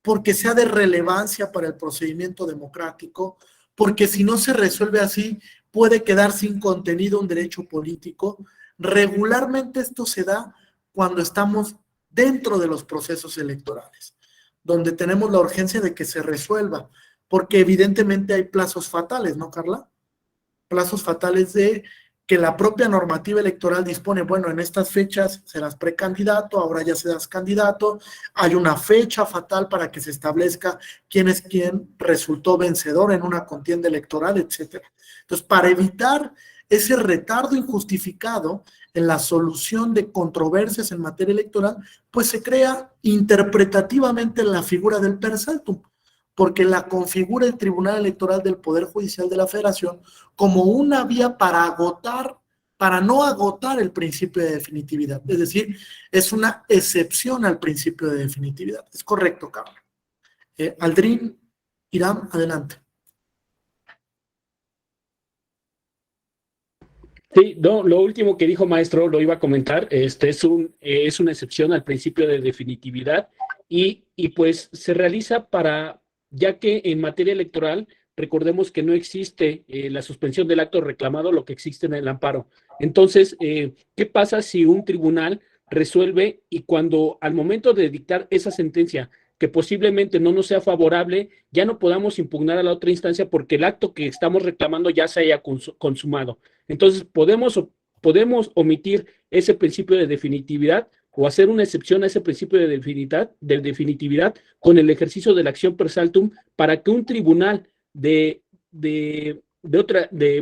porque sea de relevancia para el procedimiento democrático, porque si no se resuelve así, puede quedar sin contenido un derecho político. Regularmente esto se da cuando estamos dentro de los procesos electorales, donde tenemos la urgencia de que se resuelva, porque evidentemente hay plazos fatales, ¿no, Carla? Plazos fatales de que la propia normativa electoral dispone, bueno, en estas fechas serás precandidato, ahora ya serás candidato, hay una fecha fatal para que se establezca quién es quien resultó vencedor en una contienda electoral, etcétera. Entonces, para evitar ese retardo injustificado en la solución de controversias en materia electoral, pues se crea interpretativamente la figura del per saltum, porque la configura el Tribunal Electoral del Poder Judicial de la Federación como una vía para no agotar el principio de definitividad. Es decir, es una excepción al principio de definitividad. Es correcto, Carlos. Aldrin, Irán, adelante. Sí, no, lo último que dijo maestro lo iba a comentar, es una excepción al principio de definitividad y pues se realiza ya que en materia electoral, recordemos que no existe la suspensión del acto reclamado, lo que existe en el amparo. Entonces, ¿qué pasa si un tribunal resuelve y cuando al momento de dictar esa sentencia que posiblemente no nos sea favorable, ya no podamos impugnar a la otra instancia porque el acto que estamos reclamando ya se haya consumado? Entonces, podemos omitir ese principio de definitividad o hacer una excepción a ese principio de definitividad con el ejercicio de la acción per saltum para que un tribunal de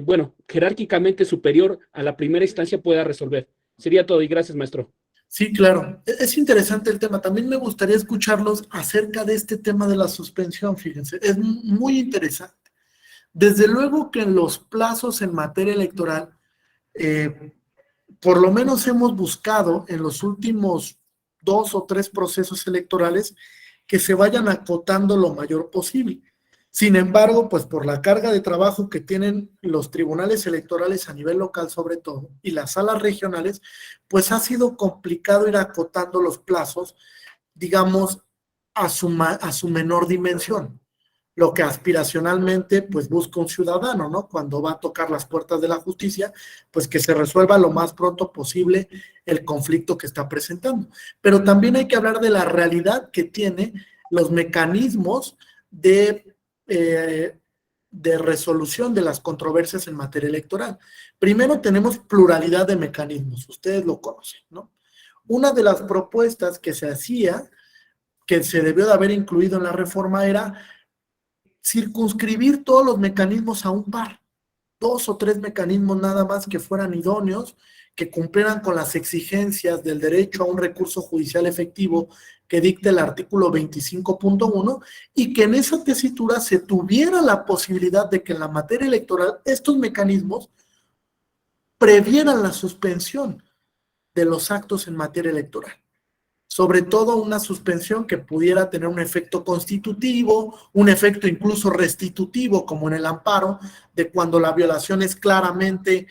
bueno, jerárquicamente superior a la primera instancia pueda resolver. Sería todo y gracias, maestro. Sí, claro. Es interesante el tema. También me gustaría escucharlos acerca de este tema de la suspensión, fíjense. Es muy interesante. Desde luego que en los plazos en materia electoral, por lo menos hemos buscado en los últimos 2 o 3 procesos electorales que se vayan acotando lo mayor posible. Sin embargo, pues por la carga de trabajo que tienen los tribunales electorales a nivel local sobre todo y las salas regionales, pues ha sido complicado ir acotando los plazos, digamos, a su menor dimensión. Lo que aspiracionalmente pues busca un ciudadano, ¿no? Cuando va a tocar las puertas de la justicia, pues que se resuelva lo más pronto posible el conflicto que está presentando. Pero también hay que hablar de la realidad que tiene los mecanismos de resolución de las controversias en materia electoral. Primero tenemos pluralidad de mecanismos, ustedes lo conocen, ¿no? Una de las propuestas que se hacía, que se debió de haber incluido en la reforma, era circunscribir todos los mecanismos a un par, 2 o 3 mecanismos nada más que fueran idóneos, que cumplieran con las exigencias del derecho a un recurso judicial efectivo que dicta el artículo 25.1 y que en esa tesitura se tuviera la posibilidad de que en la materia electoral estos mecanismos previeran la suspensión de los actos en materia electoral. Sobre todo una suspensión que pudiera tener un efecto constitutivo, un efecto incluso restitutivo, como en el amparo, de cuando la violación es claramente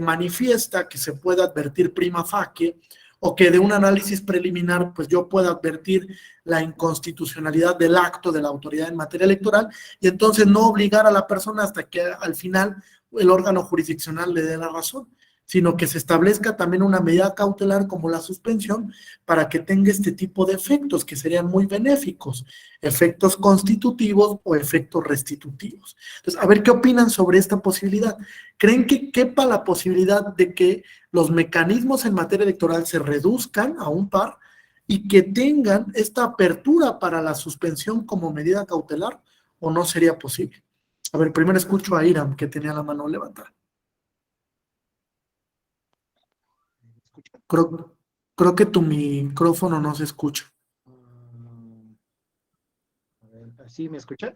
manifiesta, que se pueda advertir prima facie, o que de un análisis preliminar, pues yo pueda advertir la inconstitucionalidad del acto de la autoridad en materia electoral, y entonces no obligar a la persona hasta que al final el órgano jurisdiccional le dé la razón, sino que se establezca también una medida cautelar como la suspensión para que tenga este tipo de efectos que serían muy benéficos, efectos constitutivos o efectos restitutivos. Entonces, a ver qué opinan sobre esta posibilidad. ¿Creen que quepa la posibilidad de que los mecanismos en materia electoral se reduzcan a un par y que tengan esta apertura para la suspensión como medida cautelar o no sería posible? A ver, primero escucho a Iram, que tenía la mano levantada. Creo que tu micrófono no se escucha. ¿Sí me escuchan?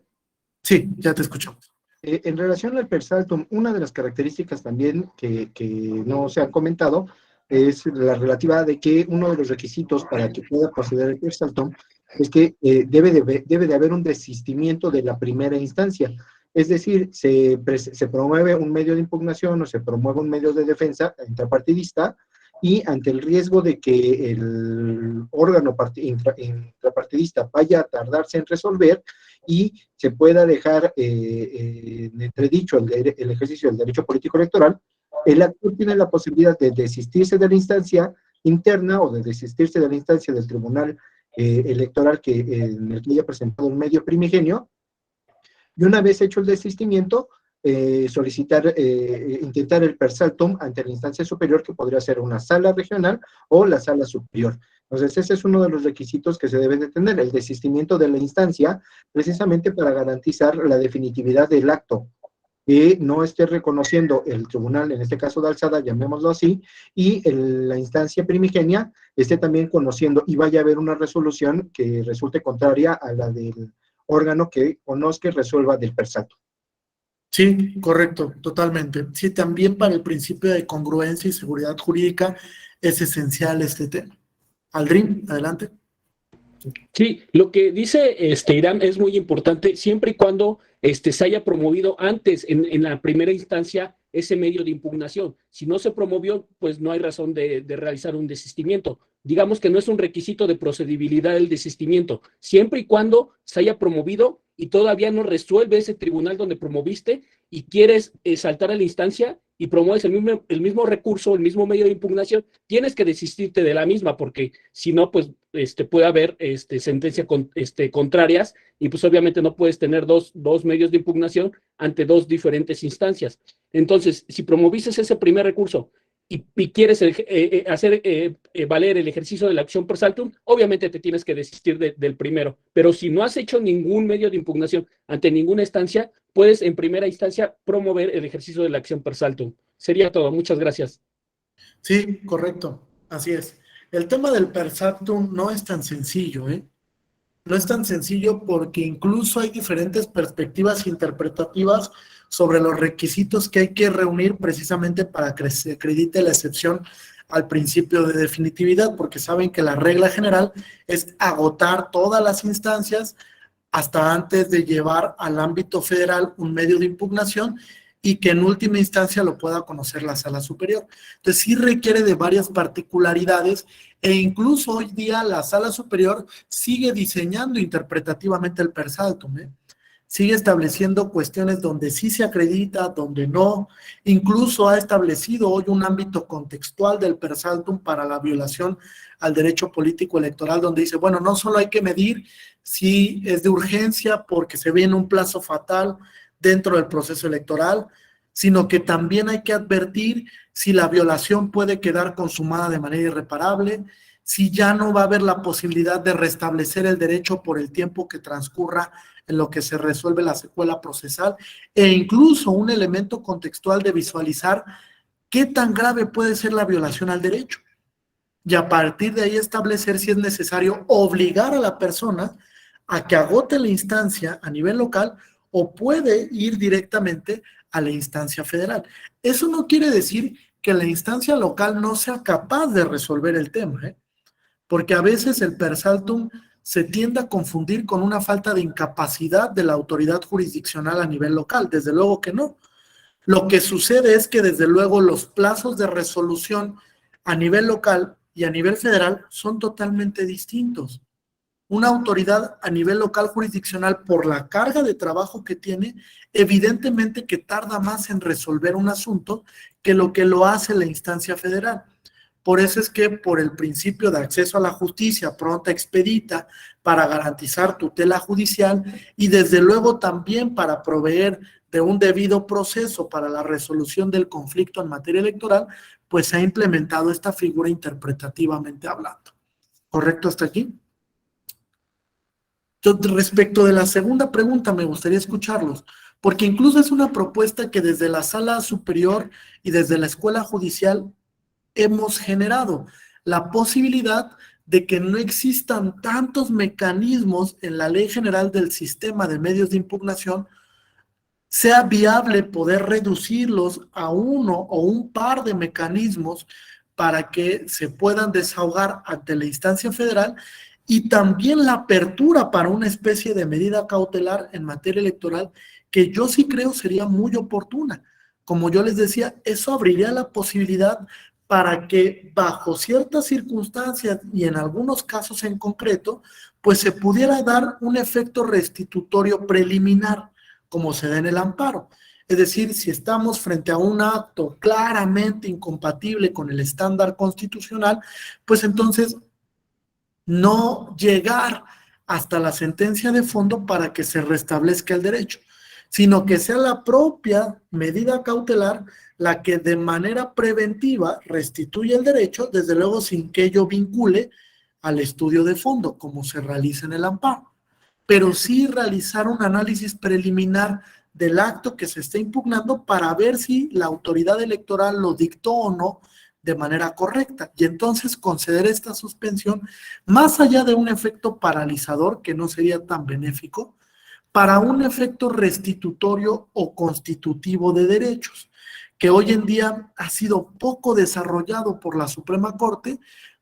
Sí, ya te escuchamos. En relación al per saltum, una de las características también que no se ha comentado es la relativa de que uno de los requisitos para que pueda proceder el per saltum es que debe de haber un desistimiento de la primera instancia. Es decir, se promueve un medio de impugnación o se promueve un medio de defensa intrapartidista y ante el riesgo de que el órgano intrapartidista vaya a tardarse en resolver y se pueda dejar en entredicho el ejercicio del derecho político electoral, el actor tiene la posibilidad de desistirse de la instancia interna o de desistirse de la instancia del tribunal electoral en el que haya presentado un medio primigenio, y una vez hecho el desistimiento, intentar el per saltum ante la instancia superior, que podría ser una sala regional o la sala superior. Entonces, ese es uno de los requisitos que se deben de tener, el desistimiento de la instancia, precisamente para garantizar la definitividad del acto, que no esté reconociendo el tribunal, en este caso de alzada, llamémoslo así, y la instancia primigenia esté también conociendo y vaya a haber una resolución que resulte contraria a la del órgano que conozca y resuelva del per saltum. Sí, correcto, totalmente. Sí, también para el principio de congruencia y seguridad jurídica es esencial este tema. Aldrin, adelante. Sí, lo que dice Iram es muy importante siempre y cuando se haya promovido antes en la primera instancia ese medio de impugnación. Si no se promovió, pues no hay razón de realizar un desistimiento. Digamos que no es un requisito de procedibilidad el desistimiento, siempre y cuando se haya promovido y todavía no resuelve ese tribunal donde promoviste y quieres saltar a la instancia y promueves el mismo recurso, el mismo medio de impugnación, tienes que desistirte de la misma, porque si no, pues puede haber sentencias contrarias y pues obviamente no puedes tener dos medios de impugnación ante dos diferentes instancias. Entonces, si promoviste ese primer recurso y quieres hacer valer el ejercicio de la acción per saltum, obviamente te tienes que desistir del primero. Pero si no has hecho ningún medio de impugnación ante ninguna instancia, puedes en primera instancia promover el ejercicio de la acción per saltum. Sería todo. Muchas gracias. Sí, correcto. Así es. El tema del per saltum no es tan sencillo, ¿eh? No es tan sencillo porque incluso hay diferentes perspectivas interpretativas sobre los requisitos que hay que reunir precisamente para que se acredite la excepción al principio de definitividad, porque saben que la regla general es agotar todas las instancias hasta antes de llevar al ámbito federal un medio de impugnación y que en última instancia lo pueda conocer la sala superior. Entonces sí requiere de varias particularidades e incluso hoy día la sala superior sigue diseñando interpretativamente el per saltum, ¿eh? Sigue estableciendo cuestiones donde sí se acredita, donde no. Incluso ha establecido hoy un ámbito contextual del per saltum para la violación al derecho político electoral, donde dice, bueno, no solo hay que medir si es de urgencia porque se viene un plazo fatal dentro del proceso electoral, sino que también hay que advertir si la violación puede quedar consumada de manera irreparable, si ya no va a haber la posibilidad de restablecer el derecho por el tiempo que transcurra en lo que se resuelve la secuela procesal, e incluso un elemento contextual de visualizar qué tan grave puede ser la violación al derecho. Y a partir de ahí establecer si es necesario obligar a la persona a que agote la instancia a nivel local o puede ir directamente a la instancia federal. Eso no quiere decir que la instancia local no sea capaz de resolver el tema, ¿eh? Porque a veces el per saltum se tiende a confundir con una falta de incapacidad de la autoridad jurisdiccional a nivel local. Desde luego que no. Lo que sucede es que desde luego los plazos de resolución a nivel local y a nivel federal son totalmente distintos. Una autoridad a nivel local jurisdiccional, por la carga de trabajo que tiene, evidentemente que tarda más en resolver un asunto que lo hace la instancia federal. Por eso es que por el principio de acceso a la justicia pronta, expedita, para garantizar tutela judicial y desde luego también para proveer de un debido proceso para la resolución del conflicto en materia electoral, pues se ha implementado esta figura interpretativamente hablando. ¿Correcto hasta aquí? Entonces, respecto de la segunda pregunta, me gustaría escucharlos, porque incluso es una propuesta que desde la sala superior y desde la escuela judicial hemos generado la posibilidad de que no existan tantos mecanismos en la Ley General del Sistema de Medios de Impugnación, sea viable poder reducirlos a uno o un par de mecanismos para que se puedan desahogar ante la instancia federal y también la apertura para una especie de medida cautelar en materia electoral que yo sí creo sería muy oportuna. Como yo les decía, eso abriría la posibilidad para que bajo ciertas circunstancias y en algunos casos en concreto, pues se pudiera dar un efecto restitutorio preliminar como se da en el amparo. Es decir, si estamos frente a un acto claramente incompatible con el estándar constitucional, pues entonces no llegar hasta la sentencia de fondo para que se restablezca el derecho, sino que sea la propia medida cautelar la que de manera preventiva restituye el derecho, desde luego sin que ello vincule al estudio de fondo, como se realiza en el amparo, pero sí realizar un análisis preliminar del acto que se está impugnando para ver si la autoridad electoral lo dictó o no de manera correcta, y entonces conceder esta suspensión más allá de un efecto paralizador que no sería tan benéfico, para un efecto restitutorio o constitutivo de derechos, que hoy en día ha sido poco desarrollado por la Suprema Corte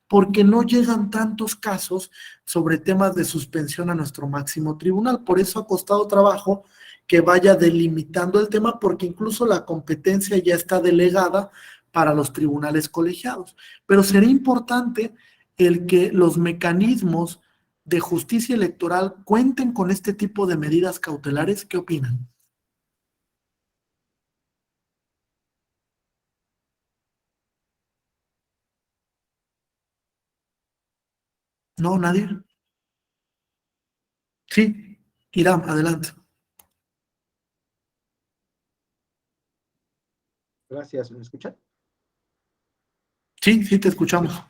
porque no llegan tantos casos sobre temas de suspensión a nuestro máximo tribunal. Por eso ha costado trabajo que vaya delimitando el tema, porque incluso la competencia ya está delegada para los tribunales colegiados. Pero sería importante el que los mecanismos de justicia electoral cuenten con este tipo de medidas cautelares. ¿Qué opinan? ¿No? ¿Nadie? Sí, Irán, adelante. Gracias, ¿me escuchan? Sí, sí, te escuchamos.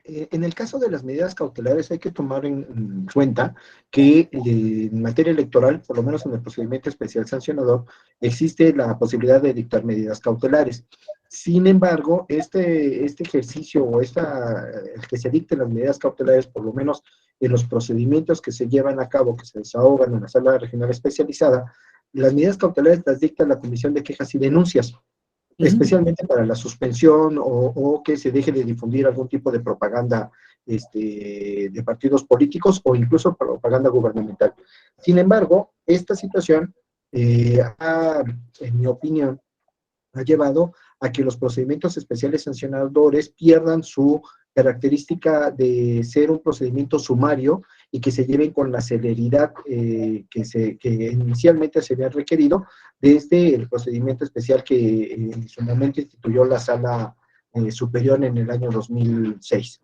En el caso de las medidas cautelares hay que tomar en cuenta que en materia electoral, por lo menos en el procedimiento especial sancionador, existe la posibilidad de dictar medidas cautelares. Sin embargo, este ejercicio o el que se dicten las medidas cautelares, por lo menos en los procedimientos que se llevan a cabo, que se desahogan en la sala regional especializada, las medidas cautelares las dicta la Comisión de Quejas y Denuncias, especialmente para la suspensión o que se deje de difundir algún tipo de propaganda de partidos políticos o incluso propaganda gubernamental. Sin embargo, esta situación, en mi opinión, ha llevado a que los procedimientos especiales sancionadores pierdan su característica de ser un procedimiento sumario y que se lleven con la celeridad que inicialmente se había requerido desde el procedimiento especial que en su momento instituyó la Sala Superior en el año 2006.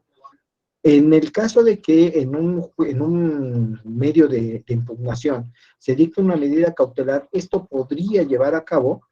En el caso de que en un medio de impugnación se dicte una medida cautelar, esto podría llevar a cabo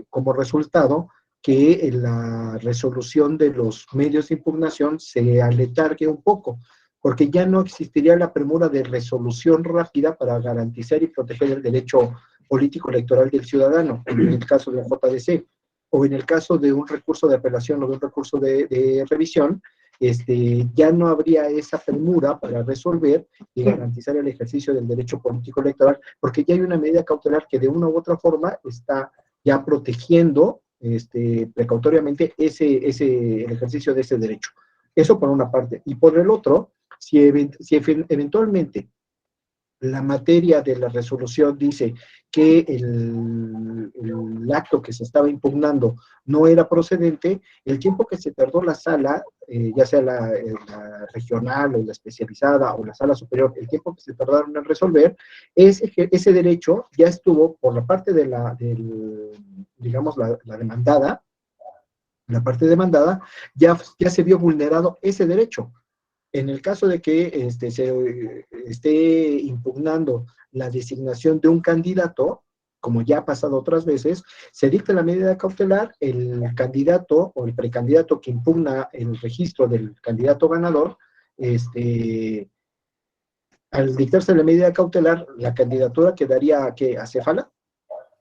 como resultado que la resolución de los medios de impugnación se aletargue un poco, porque ya no existiría la premura de resolución rápida para garantizar y proteger el derecho político electoral del ciudadano, en el caso de la JDC, o en el caso de un recurso de apelación o de un recurso de revisión, ya no habría esa premura para resolver y garantizar el ejercicio del derecho político electoral, porque ya hay una medida cautelar que de una u otra forma está ya protegiendo precautoriamente el ejercicio de ese derecho. Eso por una parte. Y por el otro, si eventualmente la materia de la resolución dice que el acto que se estaba impugnando no era procedente, el tiempo que se tardó la sala, ya sea la regional o la especializada o la sala superior, el tiempo que se tardaron en resolver, ese derecho ya estuvo por la parte de digamos, la demandada, la parte demandada, ya se vio vulnerado ese derecho. En el caso de que se esté impugnando la designación de un candidato, como ya ha pasado otras veces, se dicta la medida cautelar, el candidato o el precandidato que impugna el registro del candidato ganador, al dictarse la medida cautelar, la candidatura quedaría acéfala,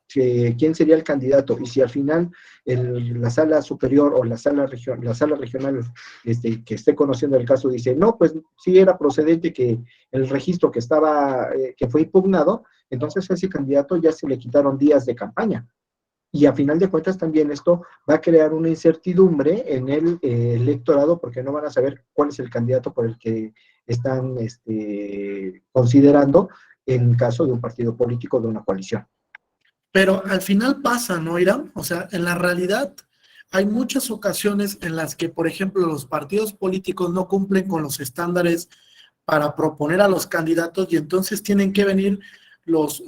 quién sería el candidato, y si al final la sala superior o la sala regional que esté conociendo el caso dice, no, pues sí era procedente que el registro que fue impugnado, entonces a ese candidato ya se le quitaron días de campaña. Y a final de cuentas también esto va a crear una incertidumbre en el electorado porque no van a saber cuál es el candidato por el que están considerando en caso de un partido político o de una coalición. Pero al final pasa, ¿no, Irán? O sea, en la realidad hay muchas ocasiones en las que, por ejemplo, los partidos políticos no cumplen con los estándares para proponer a los candidatos y entonces tienen que venir los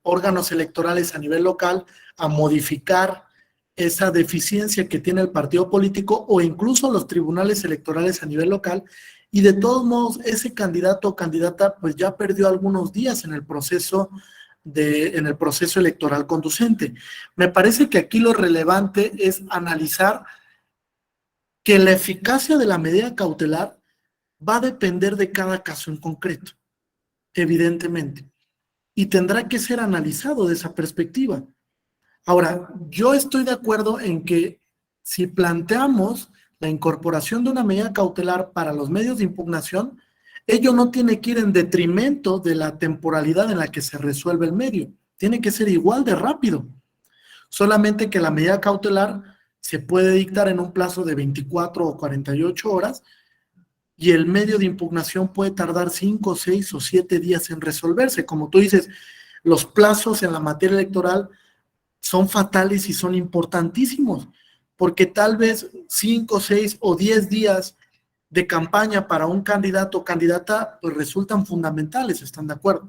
órganos electorales a nivel local a modificar esa deficiencia que tiene el partido político o incluso los tribunales electorales a nivel local, y de todos modos ese candidato o candidata pues ya perdió algunos días en el proceso electoral conducente. Me parece que aquí lo relevante es analizar que la eficacia de la medida cautelar va a depender de cada caso en concreto, evidentemente, y tendrá que ser analizado de esa perspectiva. Ahora, yo estoy de acuerdo en que si planteamos la incorporación de una medida cautelar para los medios de impugnación, ello no tiene que ir en detrimento de la temporalidad en la que se resuelve el medio. Tiene que ser igual de rápido. Solamente que la medida cautelar se puede dictar en un plazo de 24 o 48 horas y el medio de impugnación puede tardar 5, 6 o 7 días en resolverse. Como tú dices, los plazos en la materia electoral son fatales y son importantísimos, porque tal vez 5, 6 o 10 días de campaña para un candidato o candidata pues resultan fundamentales, ¿están de acuerdo?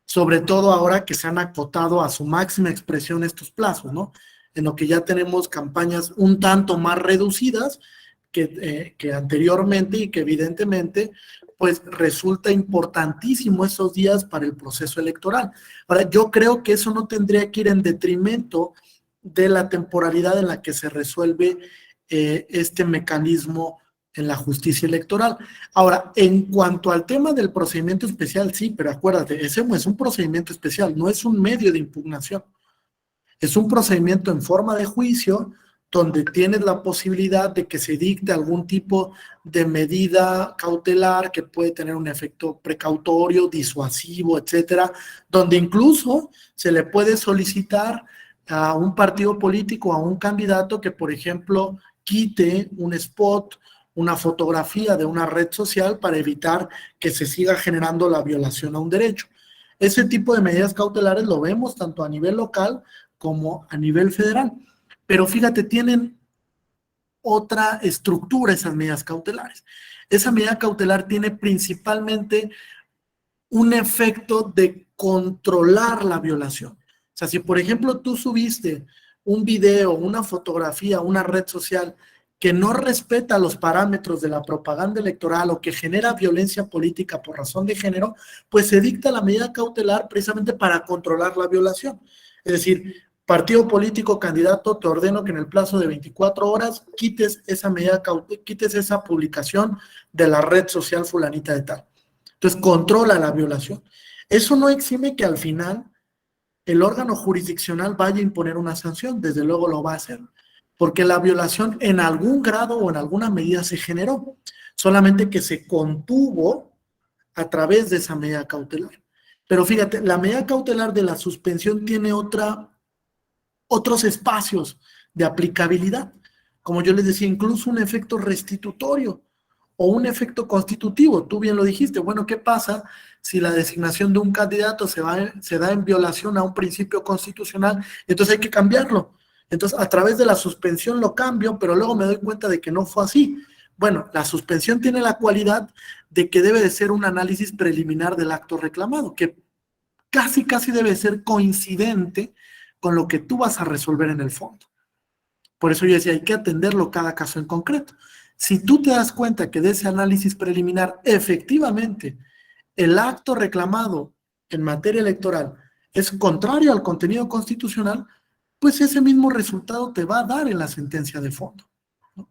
Sobre todo ahora que se han acotado a su máxima expresión estos plazos, ¿no? En lo que ya tenemos campañas un tanto más reducidas que anteriormente y que evidentemente pues resulta importantísimo esos días para el proceso electoral. Ahora, yo creo que eso no tendría que ir en detrimento de la temporalidad en la que se resuelve este mecanismo en la justicia electoral. Ahora, en cuanto al tema del procedimiento especial, sí, pero acuérdate, ese es un procedimiento especial, no es un medio de impugnación. Es un procedimiento en forma de juicio donde tienes la posibilidad de que se dicte algún tipo de medida cautelar que puede tener un efecto precautorio, disuasivo, etcétera, donde incluso se le puede solicitar a un partido político, a un candidato que, por ejemplo, quite un spot, una fotografía de una red social para evitar que se siga generando la violación a un derecho. Ese tipo de medidas cautelares lo vemos tanto a nivel local como a nivel federal. Pero fíjate, tienen otra estructura esas medidas cautelares. Esa medida cautelar tiene principalmente un efecto de controlar la violación. O sea, si por ejemplo tú subiste un video, una fotografía, una red social que no respeta los parámetros de la propaganda electoral o que genera violencia política por razón de género, pues se dicta la medida cautelar precisamente para controlar la violación. Es decir, partido político, candidato, te ordeno que en el plazo de 24 horas quites esa medida, quites esa publicación de la red social fulanita de tal. Entonces, controla la violación. Eso no exime que al final el órgano jurisdiccional vaya a imponer una sanción, desde luego lo va a hacer, porque la violación en algún grado o en alguna medida se generó, solamente que se contuvo a través de esa medida cautelar. Pero fíjate, la medida cautelar de la suspensión tiene otros espacios de aplicabilidad. Como yo les decía, incluso un efecto restitutorio o un efecto constitutivo. Tú bien lo dijiste. Bueno, ¿qué pasa si la designación de un candidato se da en violación a un principio constitucional? Entonces hay que cambiarlo. Entonces, a través de la suspensión lo cambio, pero luego me doy cuenta de que no fue así. Bueno, la suspensión tiene la cualidad de que debe de ser un análisis preliminar del acto reclamado, que casi debe ser coincidente con lo que tú vas a resolver en el fondo. Por eso yo decía, hay que atenderlo cada caso en concreto. Si tú te das cuenta que de ese análisis preliminar, efectivamente, el acto reclamado en materia electoral es contrario al contenido constitucional, pues ese mismo resultado te va a dar en la sentencia de fondo, ¿no?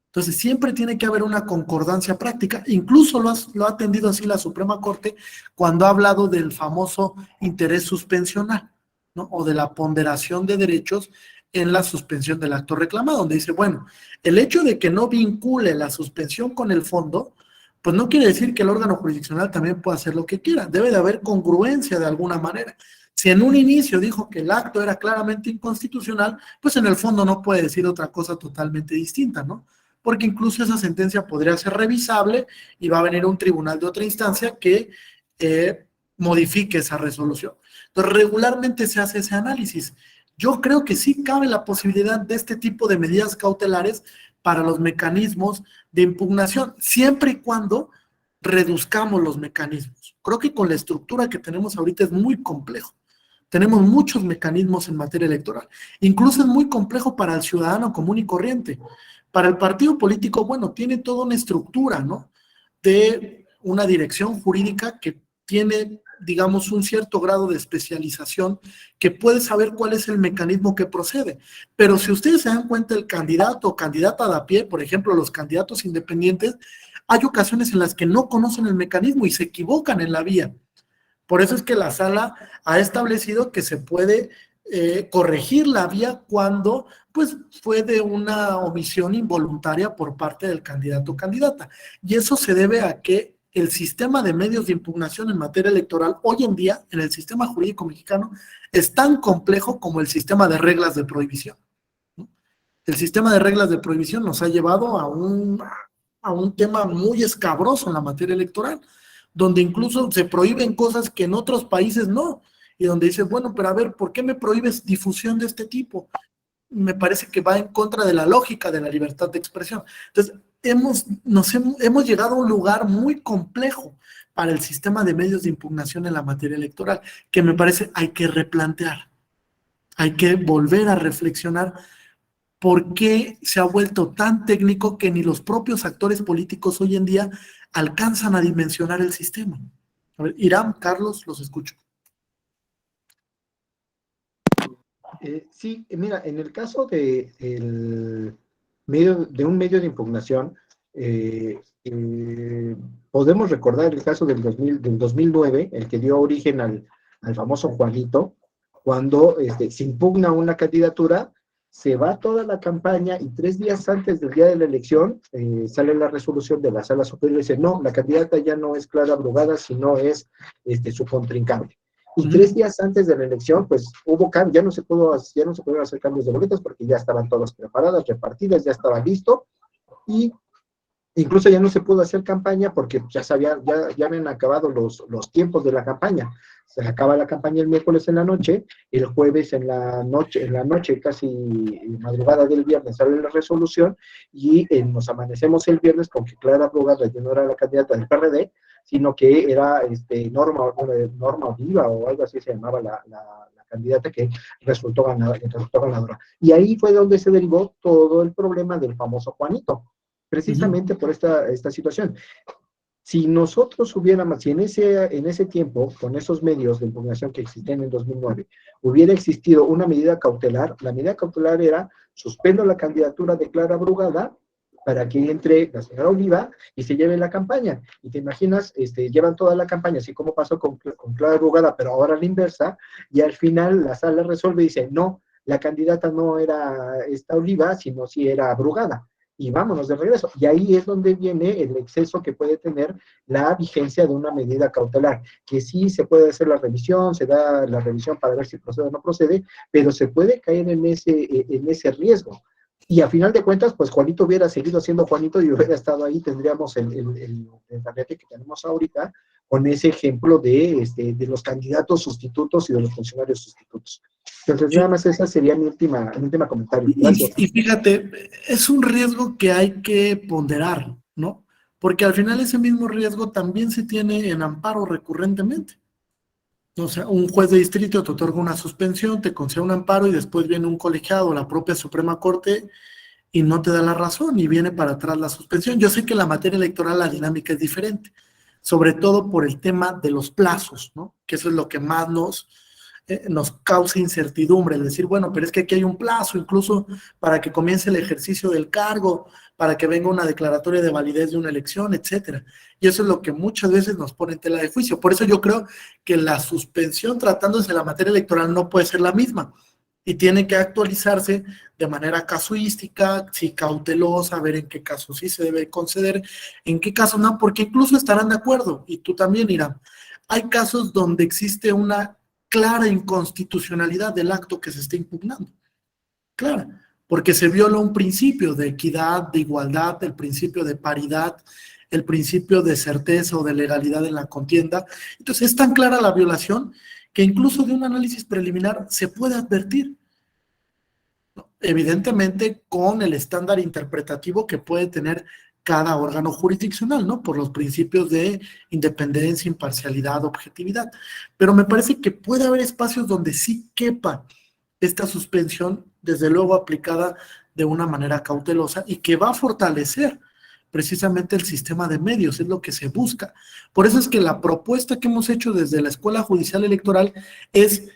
Entonces, siempre tiene que haber una concordancia práctica. Incluso lo ha atendido así la Suprema Corte cuando ha hablado del famoso interés suspensional, ¿no? O de la ponderación de derechos en la suspensión del acto reclamado, donde dice, bueno, el hecho de que no vincule la suspensión con el fondo, pues no quiere decir que el órgano jurisdiccional también pueda hacer lo que quiera. Debe de haber congruencia de alguna manera. Si en un inicio dijo que el acto era claramente inconstitucional, pues en el fondo no puede decir otra cosa totalmente distinta, ¿no? Porque incluso esa sentencia podría ser revisable y va a venir un tribunal de otra instancia que modifique esa resolución. Entonces, regularmente se hace ese análisis. Yo creo que sí cabe la posibilidad de este tipo de medidas cautelares para los mecanismos de impugnación, siempre y cuando reduzcamos los mecanismos. Creo que con la estructura que tenemos ahorita es muy complejo. Tenemos muchos mecanismos en materia electoral. Incluso es muy complejo para el ciudadano común y corriente. Para el partido político, bueno, tiene toda una estructura, ¿no? De una dirección jurídica que tiene, digamos, un cierto grado de especialización que puede saber cuál es el mecanismo que procede. Pero si ustedes se dan cuenta, el candidato o candidata de a pie, por ejemplo, los candidatos independientes, hay ocasiones en las que no conocen el mecanismo y se equivocan en la vía. Por eso es que la sala ha establecido que se puede corregir la vía cuando pues fue de una omisión involuntaria por parte del candidato o candidata. Y eso se debe a que el sistema de medios de impugnación en materia electoral hoy en día, en el sistema jurídico mexicano, es tan complejo como el sistema de reglas de prohibición, ¿no? El sistema de reglas de prohibición nos ha llevado a un tema muy escabroso en la materia electoral, donde incluso se prohíben cosas que en otros países no, y donde dices, bueno, pero a ver, ¿por qué me prohíbes difusión de este tipo? Me parece que va en contra de la lógica de la libertad de expresión. Entonces, hemos llegado a un lugar muy complejo para el sistema de medios de impugnación en la materia electoral, que me parece hay que replantear, hay que volver a reflexionar por qué se ha vuelto tan técnico que ni los propios actores políticos hoy en día alcanzan a dimensionar el sistema. A ver, Irán, Carlos, los escucho. Sí, mira, en el caso de un medio de impugnación, podemos recordar el caso del 2009, el que dio origen al famoso Juanito, cuando se impugna una candidatura, se va toda la campaña y 3 días antes del día de la elección sale la resolución de la Sala Superior y dice, no, la candidata ya no es Clara Brugada, sino es su contrincante. Y 3 días antes de la elección, pues hubo cambio, ya no se pudieron hacer cambios de boletas porque ya estaban todas preparadas, repartidas, ya estaba listo, y incluso ya no se pudo hacer campaña porque ya habían acabado los tiempos de la campaña. Se acaba la campaña el miércoles en la noche, el jueves en la noche, casi madrugada del viernes, sale la resolución y nos amanecemos el viernes con que Clara Brugada ya no era la candidata del PRD, sino que era Norma Oliva o algo así se llamaba la candidata que resultó ganadora. Y ahí fue donde se derivó todo el problema del famoso Juanito, precisamente por esta situación. Si nosotros hubiéramos, si en ese tiempo, con esos medios de impugnación que existían en 2009, hubiera existido una medida cautelar, la medida cautelar era suspendo la candidatura de Clara Brugada para que entre la señora Oliva y se lleve la campaña. Y te imaginas, llevan toda la campaña, así como pasó con Clara Brugada, pero ahora a la inversa, y al final la sala resuelve y dice, no, la candidata no era esta Oliva, sino si era Brugada. Y vámonos de regreso. Y ahí es donde viene el exceso que puede tener la vigencia de una medida cautelar, que sí se puede hacer la revisión, se da la revisión para ver si procede o no procede, pero se puede caer en ese riesgo. Y a final de cuentas, pues Juanito hubiera seguido siendo Juanito y hubiera estado ahí, tendríamos el gabinete que tenemos ahorita, con ese ejemplo de los candidatos sustitutos y de los funcionarios sustitutos. Entonces, nada más esa sería mi última comentario. Gracias. Y fíjate, es un riesgo que hay que ponderar, ¿no? Porque al final ese mismo riesgo también se tiene en amparo recurrentemente. O sea, un juez de distrito te otorga una suspensión, te concede un amparo y después viene un colegiado, la propia Suprema Corte, y no te da la razón y viene para atrás la suspensión. Yo sé que en la materia electoral la dinámica es diferente, sobre todo por el tema de los plazos, ¿no? Que eso es lo que más nos causa incertidumbre, el decir, bueno, pero es que aquí hay un plazo, incluso para que comience el ejercicio del cargo, para que venga una declaratoria de validez de una elección, etcétera. Y eso es lo que muchas veces nos pone en tela de juicio. Por eso yo creo que la suspensión tratándose de la materia electoral no puede ser la misma y tiene que actualizarse de manera casuística, sí, cautelosa, ver en qué casos sí se debe conceder, en qué casos no, porque incluso estarán de acuerdo, y tú también, Irán. Hay casos donde existe una clara inconstitucionalidad del acto que se está impugnando. Clara, porque se viola un principio de equidad, de igualdad, el principio de paridad, el principio de certeza o de legalidad en la contienda. Entonces es tan clara la violación que incluso de un análisis preliminar se puede advertir. Evidentemente con el estándar interpretativo que puede tener cada órgano jurisdiccional, ¿no? Por los principios de independencia, imparcialidad, objetividad. Pero me parece que puede haber espacios donde sí quepa esta suspensión, desde luego aplicada de una manera cautelosa y que va a fortalecer precisamente el sistema de medios, es lo que se busca. Por eso es que la propuesta que hemos hecho desde la Escuela Judicial Electoral es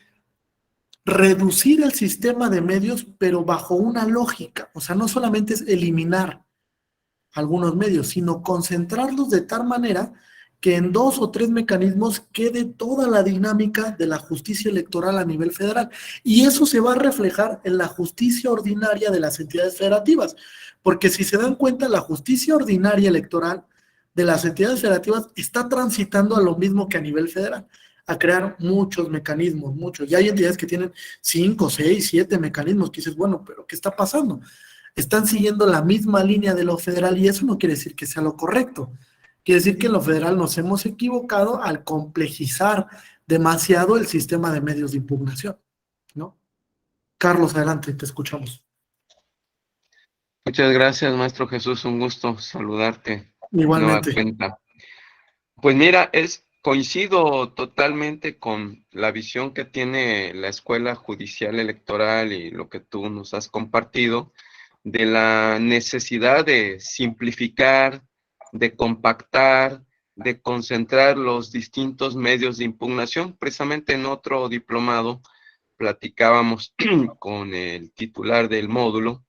reducir el sistema de medios, pero bajo una lógica. O sea, no solamente es eliminar algunos medios, sino concentrarlos de tal manera que en 2 o 3 mecanismos quede toda la dinámica de la justicia electoral a nivel federal. Y eso se va a reflejar en la justicia ordinaria de las entidades federativas. Porque si se dan cuenta, la justicia ordinaria electoral de las entidades federativas está transitando a lo mismo que a nivel federal, a crear muchos mecanismos, muchos. Y hay entidades que tienen 5, 6, 7 mecanismos que dices, bueno, pero ¿qué está pasando? Están siguiendo la misma línea de lo federal y eso no quiere decir que sea lo correcto. Quiere decir que en lo federal nos hemos equivocado al complejizar demasiado el sistema de medios de impugnación, ¿no? Carlos, adelante, te escuchamos. Muchas gracias, maestro Jesús, un gusto saludarte. Igualmente. Nueva cuenta. Pues mira, coincido totalmente con la visión que tiene la Escuela Judicial Electoral y lo que tú nos has compartido, de la necesidad de simplificar, de compactar, de concentrar los distintos medios de impugnación. Precisamente en otro diplomado platicábamos con el titular del módulo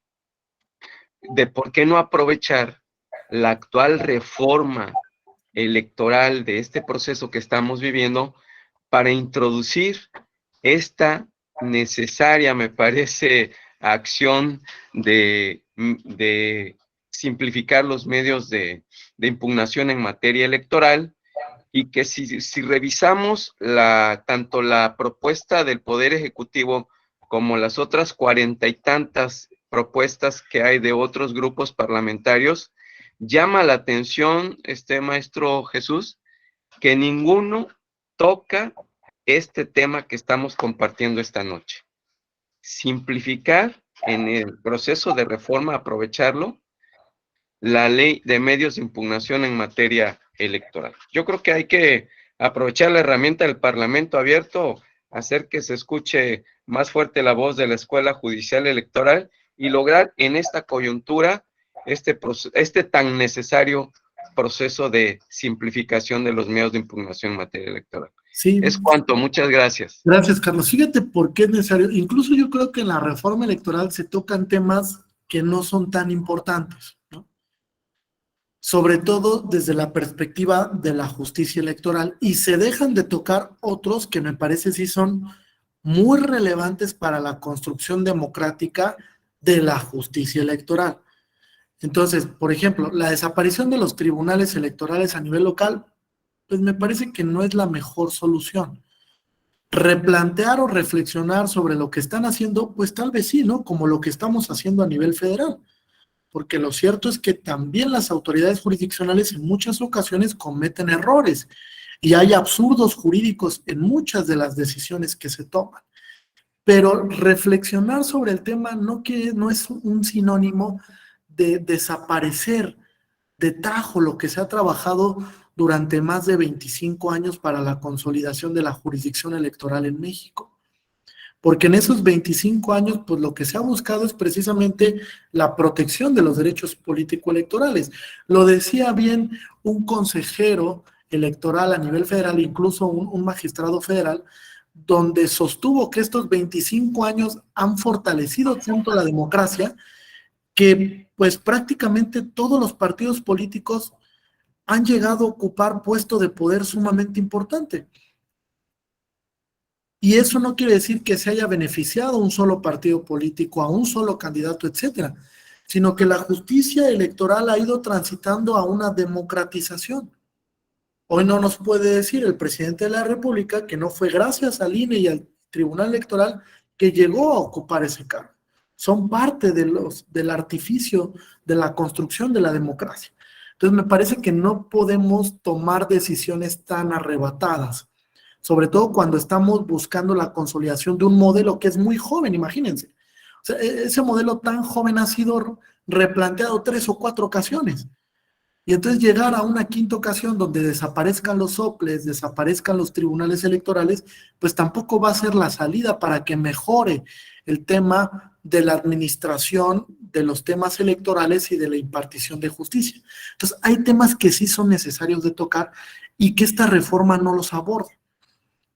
de por qué no aprovechar la actual reforma electoral de este proceso que estamos viviendo para introducir esta necesaria, me parece, acción de simplificar los medios de impugnación en materia electoral, y que si revisamos tanto la propuesta del Poder Ejecutivo como las otras 40 y tantas propuestas que hay de otros grupos parlamentarios, llama la atención, maestro Jesús, que ninguno toca este tema que estamos compartiendo esta noche. Simplificar en el proceso de reforma, aprovecharlo, la ley de medios de impugnación en materia electoral. Yo creo que hay que aprovechar la herramienta del Parlamento abierto, hacer que se escuche más fuerte la voz de la Escuela Judicial Electoral y lograr en esta coyuntura este tan necesario proceso de simplificación de los medios de impugnación en materia electoral. Sí. Es cuanto, muchas gracias. Gracias, Carlos. Fíjate por qué es necesario. Incluso yo creo que en la reforma electoral se tocan temas que no son tan importantes, ¿no? Sobre todo desde la perspectiva de la justicia electoral, y se dejan de tocar otros que me parece sí son muy relevantes para la construcción democrática de la justicia electoral. Entonces, por ejemplo, la desaparición de los tribunales electorales a nivel local, pues me parece que no es la mejor solución. Replantear o reflexionar sobre lo que están haciendo, pues tal vez sí, ¿no? Como lo que estamos haciendo a nivel federal. Porque lo cierto es que también las autoridades jurisdiccionales en muchas ocasiones cometen errores y hay absurdos jurídicos en muchas de las decisiones que se toman. Pero reflexionar sobre el tema no es un sinónimo de desaparecer de tajo lo que se ha trabajado durante más de 25 años para la consolidación de la jurisdicción electoral en México. Porque en esos 25 años, pues lo que se ha buscado es precisamente la protección de los derechos político-electorales. Lo decía bien un consejero electoral a nivel federal, incluso un magistrado federal, donde sostuvo que estos 25 años han fortalecido tanto la democracia que pues prácticamente todos los partidos políticos han llegado a ocupar puesto de poder sumamente importante. Y eso no quiere decir que se haya beneficiado a un solo partido político, a un solo candidato, etcétera, sino que la justicia electoral ha ido transitando a una democratización. Hoy no nos puede decir el presidente de la República que no fue gracias al INE y al Tribunal Electoral que llegó a ocupar ese cargo. Son parte del artificio de la construcción de la democracia. Entonces me parece que no podemos tomar decisiones tan arrebatadas, sobre todo cuando estamos buscando la consolidación de un modelo que es muy joven, imagínense. O sea, ese modelo tan joven ha sido replanteado 3 o 4 ocasiones. Y entonces llegar a una quinta ocasión donde desaparezcan los soples, desaparezcan los tribunales electorales, pues tampoco va a ser la salida para que mejore el tema de la administración de los temas electorales y de la impartición de justicia. Entonces hay temas que sí son necesarios de tocar y que esta reforma no los aborda.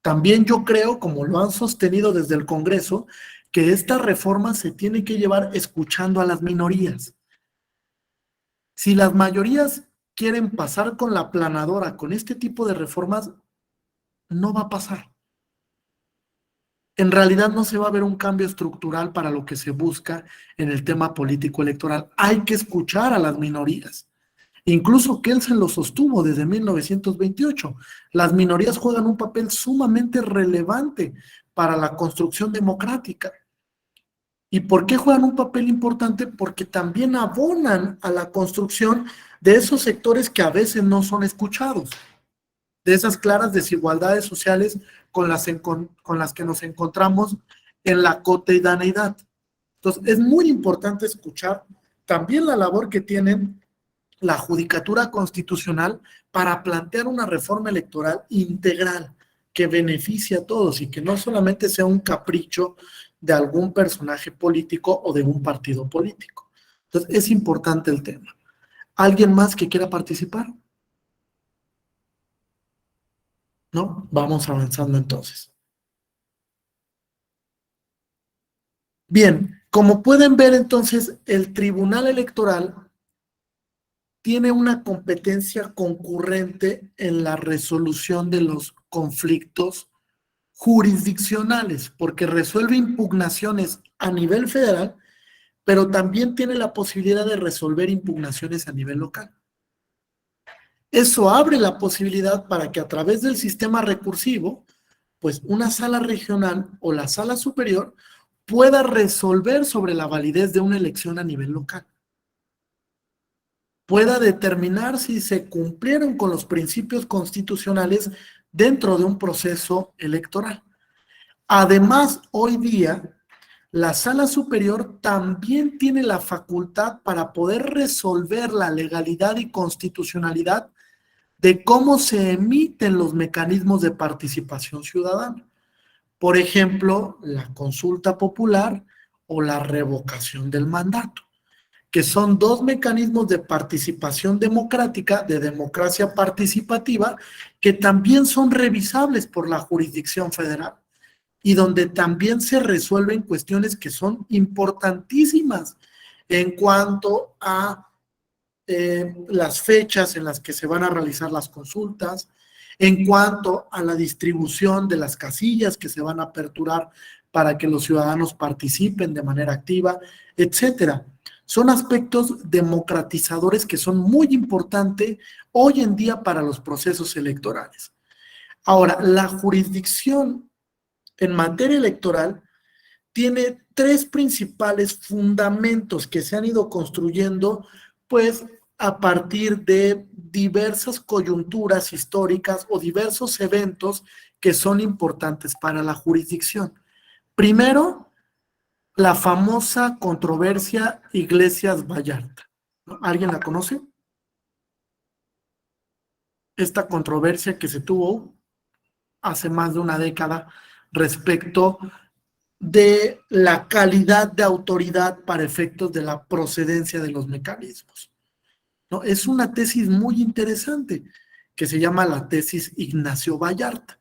También yo creo, como lo han sostenido desde el Congreso, que esta reforma se tiene que llevar escuchando a las minorías. Si las mayorías quieren pasar con la aplanadora con este tipo de reformas, no va a pasar. En realidad no se va a ver un cambio estructural para lo que se busca en el tema político electoral. Hay que escuchar a las minorías. Incluso Kelsen lo sostuvo desde 1928. Las minorías juegan un papel sumamente relevante para la construcción democrática. ¿Y por qué juegan un papel importante? Porque también abonan a la construcción de esos sectores que a veces no son escuchados, de esas claras desigualdades sociales con las que nos encontramos en la cotidianeidad. Entonces, es muy importante escuchar también la labor que tienen la Judicatura Constitucional para plantear una reforma electoral integral que beneficie a todos y que no solamente sea un capricho de algún personaje político o de un partido político. Entonces, es importante el tema. ¿Alguien más que quiera participar? ¿No? Vamos avanzando entonces. Bien, Como pueden ver, entonces, el Tribunal Electoral tiene una competencia concurrente en la resolución de los conflictos jurisdiccionales, porque resuelve impugnaciones a nivel federal, pero también tiene la posibilidad de resolver impugnaciones a nivel local. Eso abre la posibilidad para que a través del sistema recursivo, pues una sala regional o la sala superior pueda resolver sobre la validez de una elección a nivel local. Pueda determinar si se cumplieron con los principios constitucionales dentro de un proceso electoral. Además, hoy día, la sala superior también tiene la facultad para poder resolver la legalidad y constitucionalidad de cómo se emiten los mecanismos de participación ciudadana. Por ejemplo, la consulta popular o la revocación del mandato, que son dos mecanismos de participación democrática, de democracia participativa, que también son revisables por la jurisdicción federal y donde también se resuelven cuestiones que son importantísimas en cuanto a las fechas en las que se van a realizar las consultas, en cuanto a la distribución de las casillas que se van a aperturar para que los ciudadanos participen de manera activa, etcétera. Son aspectos democratizadores que son muy importantes hoy en día para los procesos electorales. Ahora, la jurisdicción en materia electoral tiene tres principales fundamentos que se han ido construyendo, pues, a partir de diversas coyunturas históricas o diversos eventos que son importantes para la jurisdicción. Primero, la famosa controversia Iglesias Vallarta. ¿Alguien la conoce? Esta controversia que se tuvo hace más de una década respecto de la calidad de autoridad para efectos de la procedencia de los mecanismos. ¿No? Es una tesis muy interesante que se llama la tesis Ignacio Vallarta,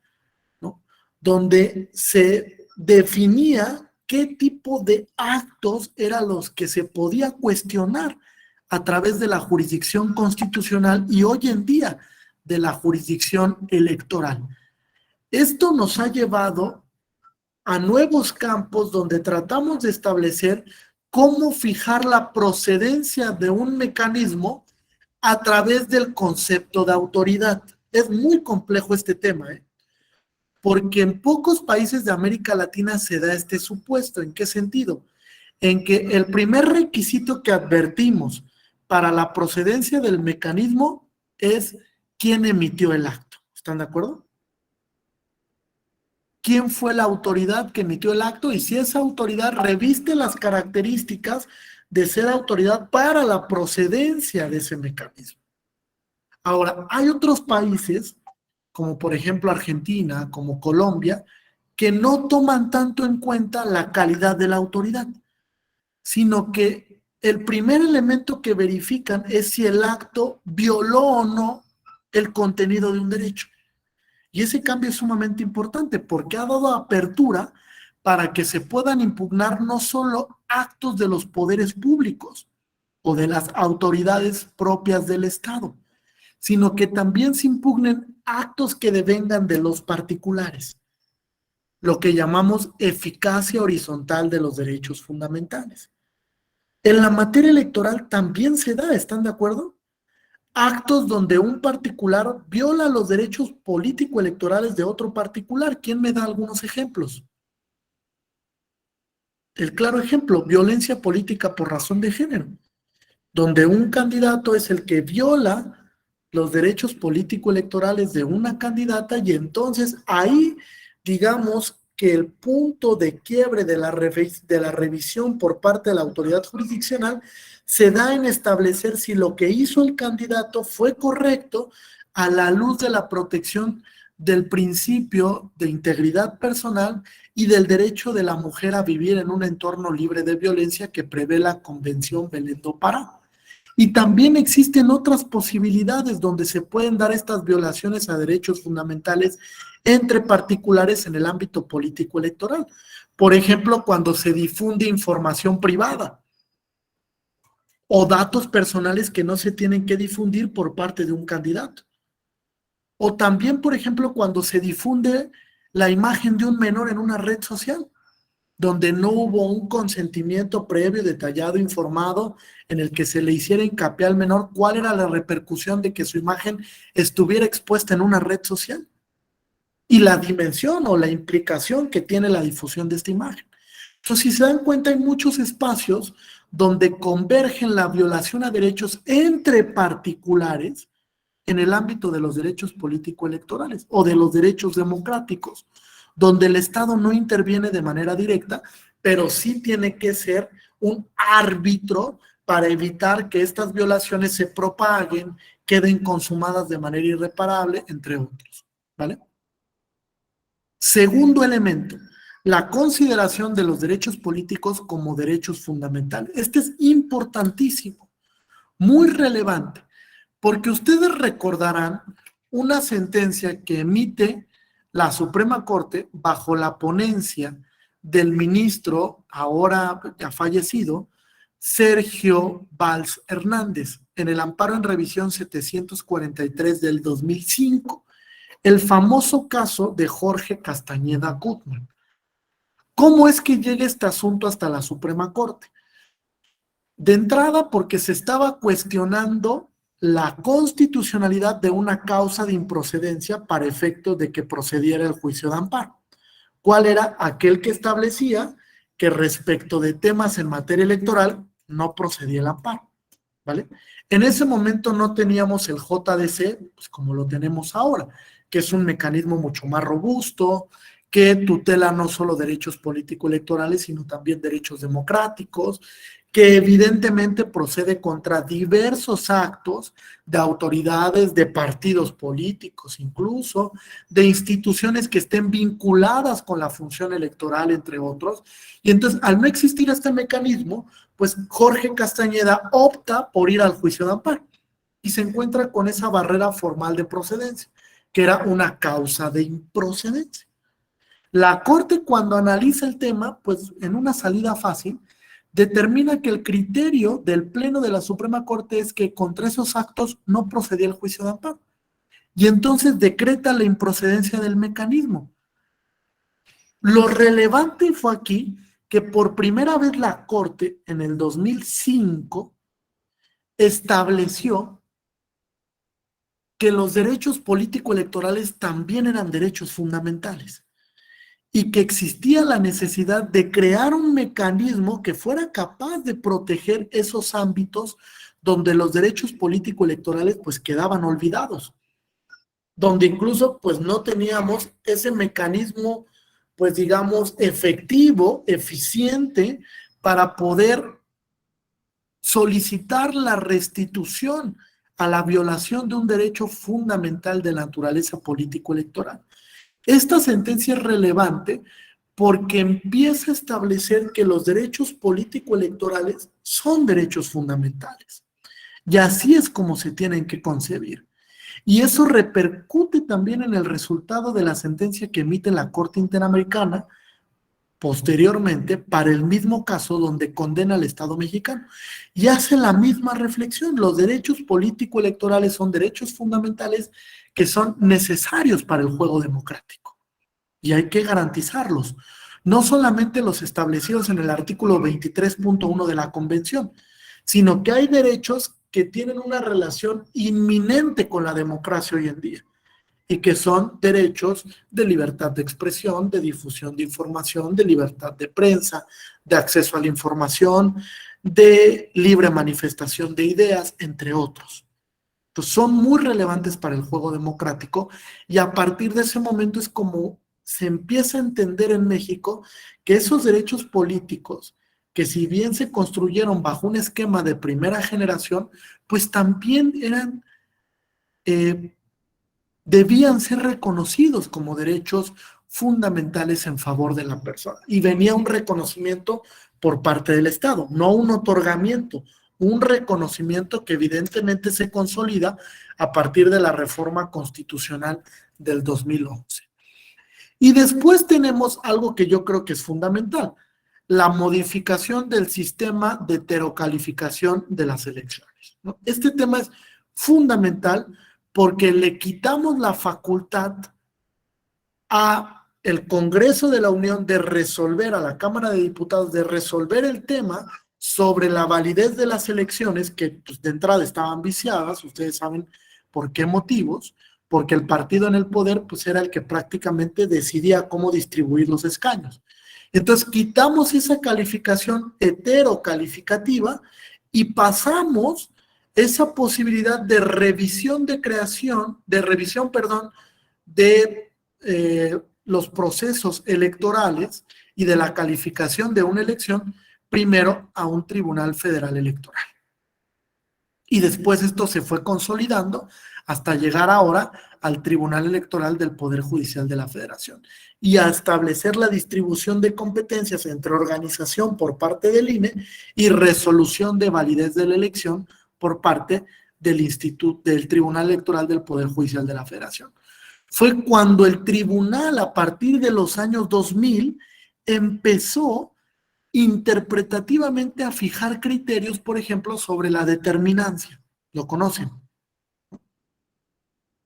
¿no? Donde se definía qué tipo de actos eran los que se podía cuestionar a través de la jurisdicción constitucional y hoy en día de la jurisdicción electoral. Esto nos ha llevado a nuevos campos donde tratamos de establecer cómo fijar la procedencia de un mecanismo a través del concepto de autoridad. Es muy complejo este tema, porque en pocos países de América Latina se da este supuesto. ¿En qué sentido? En que el primer requisito que advertimos para la procedencia del mecanismo es quién emitió el acto. ¿Están de acuerdo? ¿Quién fue la autoridad que emitió el acto? Y si esa autoridad reviste las características de ser autoridad para la procedencia de ese mecanismo. Ahora, hay otros países, como por ejemplo Argentina, como Colombia, que no toman tanto en cuenta la calidad de la autoridad, sino que el primer elemento que verifican es si el acto violó o no el contenido de un derecho. Y ese cambio es sumamente importante porque ha dado apertura para que se puedan impugnar no solo actos de los poderes públicos o de las autoridades propias del Estado, sino que también se impugnen actos que devengan de los particulares, lo que llamamos eficacia horizontal de los derechos fundamentales. En la materia electoral también se da, ¿están de acuerdo? Actos donde un particular viola los derechos político-electorales de otro particular. ¿Quién me da algunos ejemplos? El claro ejemplo, violencia política por razón de género, donde un candidato es el que viola los derechos político-electorales de una candidata y entonces ahí, digamos que el punto de quiebre de la revisión por parte de la autoridad jurisdiccional se da en establecer si lo que hizo el candidato fue correcto a la luz de la protección del principio de integridad personal y del derecho de la mujer a vivir en un entorno libre de violencia que prevé la Convención Belén do Pará. Y también existen otras posibilidades donde se pueden dar estas violaciones a derechos fundamentales entre particulares en el ámbito político electoral. Por ejemplo, cuando se difunde información privada o datos personales que no se tienen que difundir por parte de un candidato. O también, por ejemplo, cuando se difunde la imagen de un menor en una red social, donde no hubo un consentimiento previo, detallado, informado, en el que se le hiciera hincapié al menor cuál era la repercusión de que su imagen estuviera expuesta en una red social y la dimensión o la implicación que tiene la difusión de esta imagen. Entonces, si se dan cuenta, hay muchos espacios donde convergen la violación a derechos entre particulares en el ámbito de los derechos político-electorales o de los derechos democráticos, donde el Estado no interviene de manera directa, pero sí tiene que ser un árbitro para evitar que estas violaciones se propaguen, queden consumadas de manera irreparable, entre otros, ¿vale? Segundo elemento, la consideración de los derechos políticos como derechos fundamentales. Este es importantísimo, muy relevante, porque ustedes recordarán una sentencia que emite la Suprema Corte bajo la ponencia del ministro, ahora ya fallecido, Sergio Valls Hernández, en el amparo en revisión 743 del 2005, el famoso caso de Jorge Castañeda Gutmann. ¿Cómo es que llega este asunto hasta la Suprema Corte? De entrada, porque se estaba cuestionando la constitucionalidad de una causa de improcedencia para efectos de que procediera el juicio de amparo. ¿Cuál era? Aquel que establecía que respecto de temas en materia electoral no procedía el amparo, ¿vale? En ese momento no teníamos el JDC, pues como lo tenemos ahora, que es un mecanismo mucho más robusto, que tutela no solo derechos político-electorales, sino también derechos democráticos, que evidentemente procede contra diversos actos de autoridades, de partidos políticos incluso, de instituciones que estén vinculadas con la función electoral, entre otros. Y entonces, al no existir este mecanismo, pues Jorge Castañeda opta por ir al juicio de amparo y se encuentra con esa barrera formal de procedencia, que era una causa de improcedencia. La Corte, cuando analiza el tema, pues en una salida fácil, determina que el criterio del Pleno de la Suprema Corte es que contra esos actos no procedía el juicio de amparo. Y entonces decreta la improcedencia del mecanismo. Lo relevante fue aquí que por primera vez la Corte, en el 2005, estableció que los derechos político-electorales también eran derechos fundamentales y que existía la necesidad de crear un mecanismo que fuera capaz de proteger esos ámbitos donde los derechos político-electorales pues quedaban olvidados, donde incluso pues no teníamos ese mecanismo pues digamos efectivo, eficiente para poder solicitar la restitución a la violación de un derecho fundamental de naturaleza político-electoral. Esta sentencia es relevante porque empieza a establecer que los derechos político-electorales son derechos fundamentales. Y así es como se tienen que concebir. Y eso repercute también en el resultado de la sentencia que emite la Corte Interamericana posteriormente para el mismo caso donde condena al Estado mexicano. Y hace la misma reflexión. Los derechos político-electorales son derechos fundamentales que son necesarios para el juego democrático. Y hay que garantizarlos. No solamente los establecidos en el artículo 23.1 de la Convención, sino que hay derechos que tienen una relación inminente con la democracia hoy en día y que son derechos de libertad de expresión, de difusión de información, de libertad de prensa, de acceso a la información, de libre manifestación de ideas, entre otros. Entonces, son muy relevantes para el juego democrático y a partir de ese momento es como se empieza a entender en México que esos derechos políticos, que si bien se construyeron bajo un esquema de primera generación, pues también eran, debían ser reconocidos como derechos fundamentales en favor de la persona. Y venía un reconocimiento por parte del Estado, no un otorgamiento, un reconocimiento que evidentemente se consolida a partir de la reforma constitucional del 2011. Y después tenemos algo que yo creo que es fundamental, la modificación del sistema de heterocalificación de las elecciones, ¿no? Este tema es fundamental porque le quitamos la facultad a el Congreso de la Unión de resolver, a la Cámara de Diputados, de resolver el tema sobre la validez de las elecciones, que pues, de entrada estaban viciadas, ustedes saben por qué motivos, porque el partido en el poder pues era el que prácticamente decidía cómo distribuir los escaños. Entonces quitamos esa calificación heterocalificativa y pasamos esa posibilidad de revisión de creación, de revisión, perdón, de los procesos electorales y de la calificación de una elección, primero a un tribunal federal electoral. Y después esto se fue consolidando hasta llegar ahora al Tribunal Electoral del Poder Judicial de la Federación y a establecer la distribución de competencias entre organización por parte del INE y resolución de validez de la elección por parte del Tribunal Electoral del Poder Judicial de la Federación. Fue cuando el tribunal, a partir de los años 2000, empezó interpretativamente a fijar criterios, por ejemplo, sobre la determinancia. ¿Lo conocen?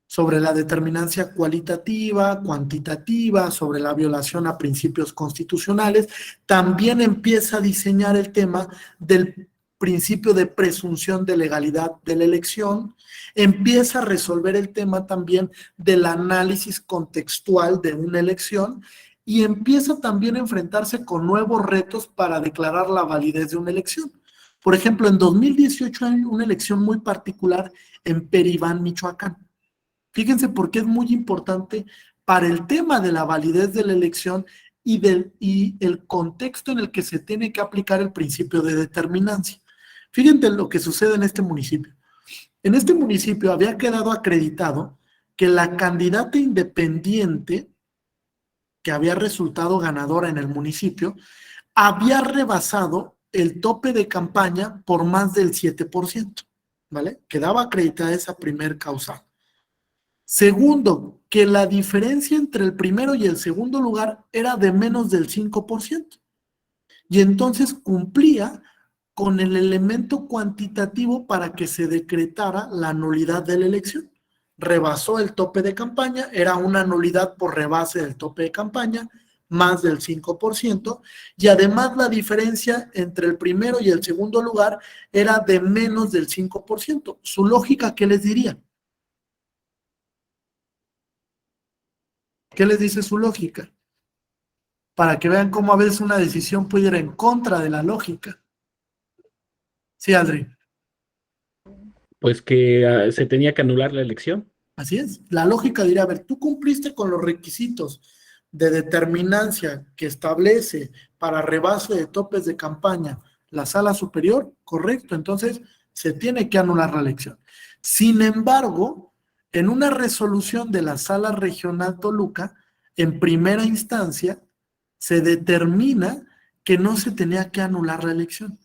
Sobre la determinancia cualitativa, cuantitativa, sobre la violación a principios constitucionales. También empieza a diseñar el tema del principio de presunción de legalidad de la elección. Empieza a resolver el tema también del análisis contextual de una elección y empieza también a enfrentarse con nuevos retos para declarar la validez de una elección. Por ejemplo, en 2018 hay una elección muy particular en Peribán, Michoacán. Fíjense por qué es muy importante para el tema de la validez de la elección y el contexto en el que se tiene que aplicar el principio de determinancia. Fíjense lo que sucede en este municipio. En este municipio había quedado acreditado que la candidata independiente que había resultado ganadora en el municipio había rebasado el tope de campaña por más del 7%, ¿vale? Quedaba acreditada esa primer causal. Segundo, que la diferencia entre el primero y el segundo lugar era de menos del 5%. Y entonces cumplía con el elemento cuantitativo para que se decretara la nulidad de la elección. Rebasó el tope de campaña, era una nulidad por rebase del tope de campaña, más del 5%, y además la diferencia entre el primero y el segundo lugar era de menos del 5%. Su lógica, ¿qué les diría? ¿Qué les dice su lógica? Para que vean cómo a veces una decisión puede ir en contra de la lógica. Sí, Adri. Pues que se tenía que anular la elección. Así es. La lógica diría, a ver, tú cumpliste con los requisitos de determinancia que establece para rebase de topes de campaña la sala superior, correcto, entonces se tiene que anular la elección. Sin embargo, en una resolución de la sala regional Toluca, en primera instancia, se determina que no se tenía que anular la elección,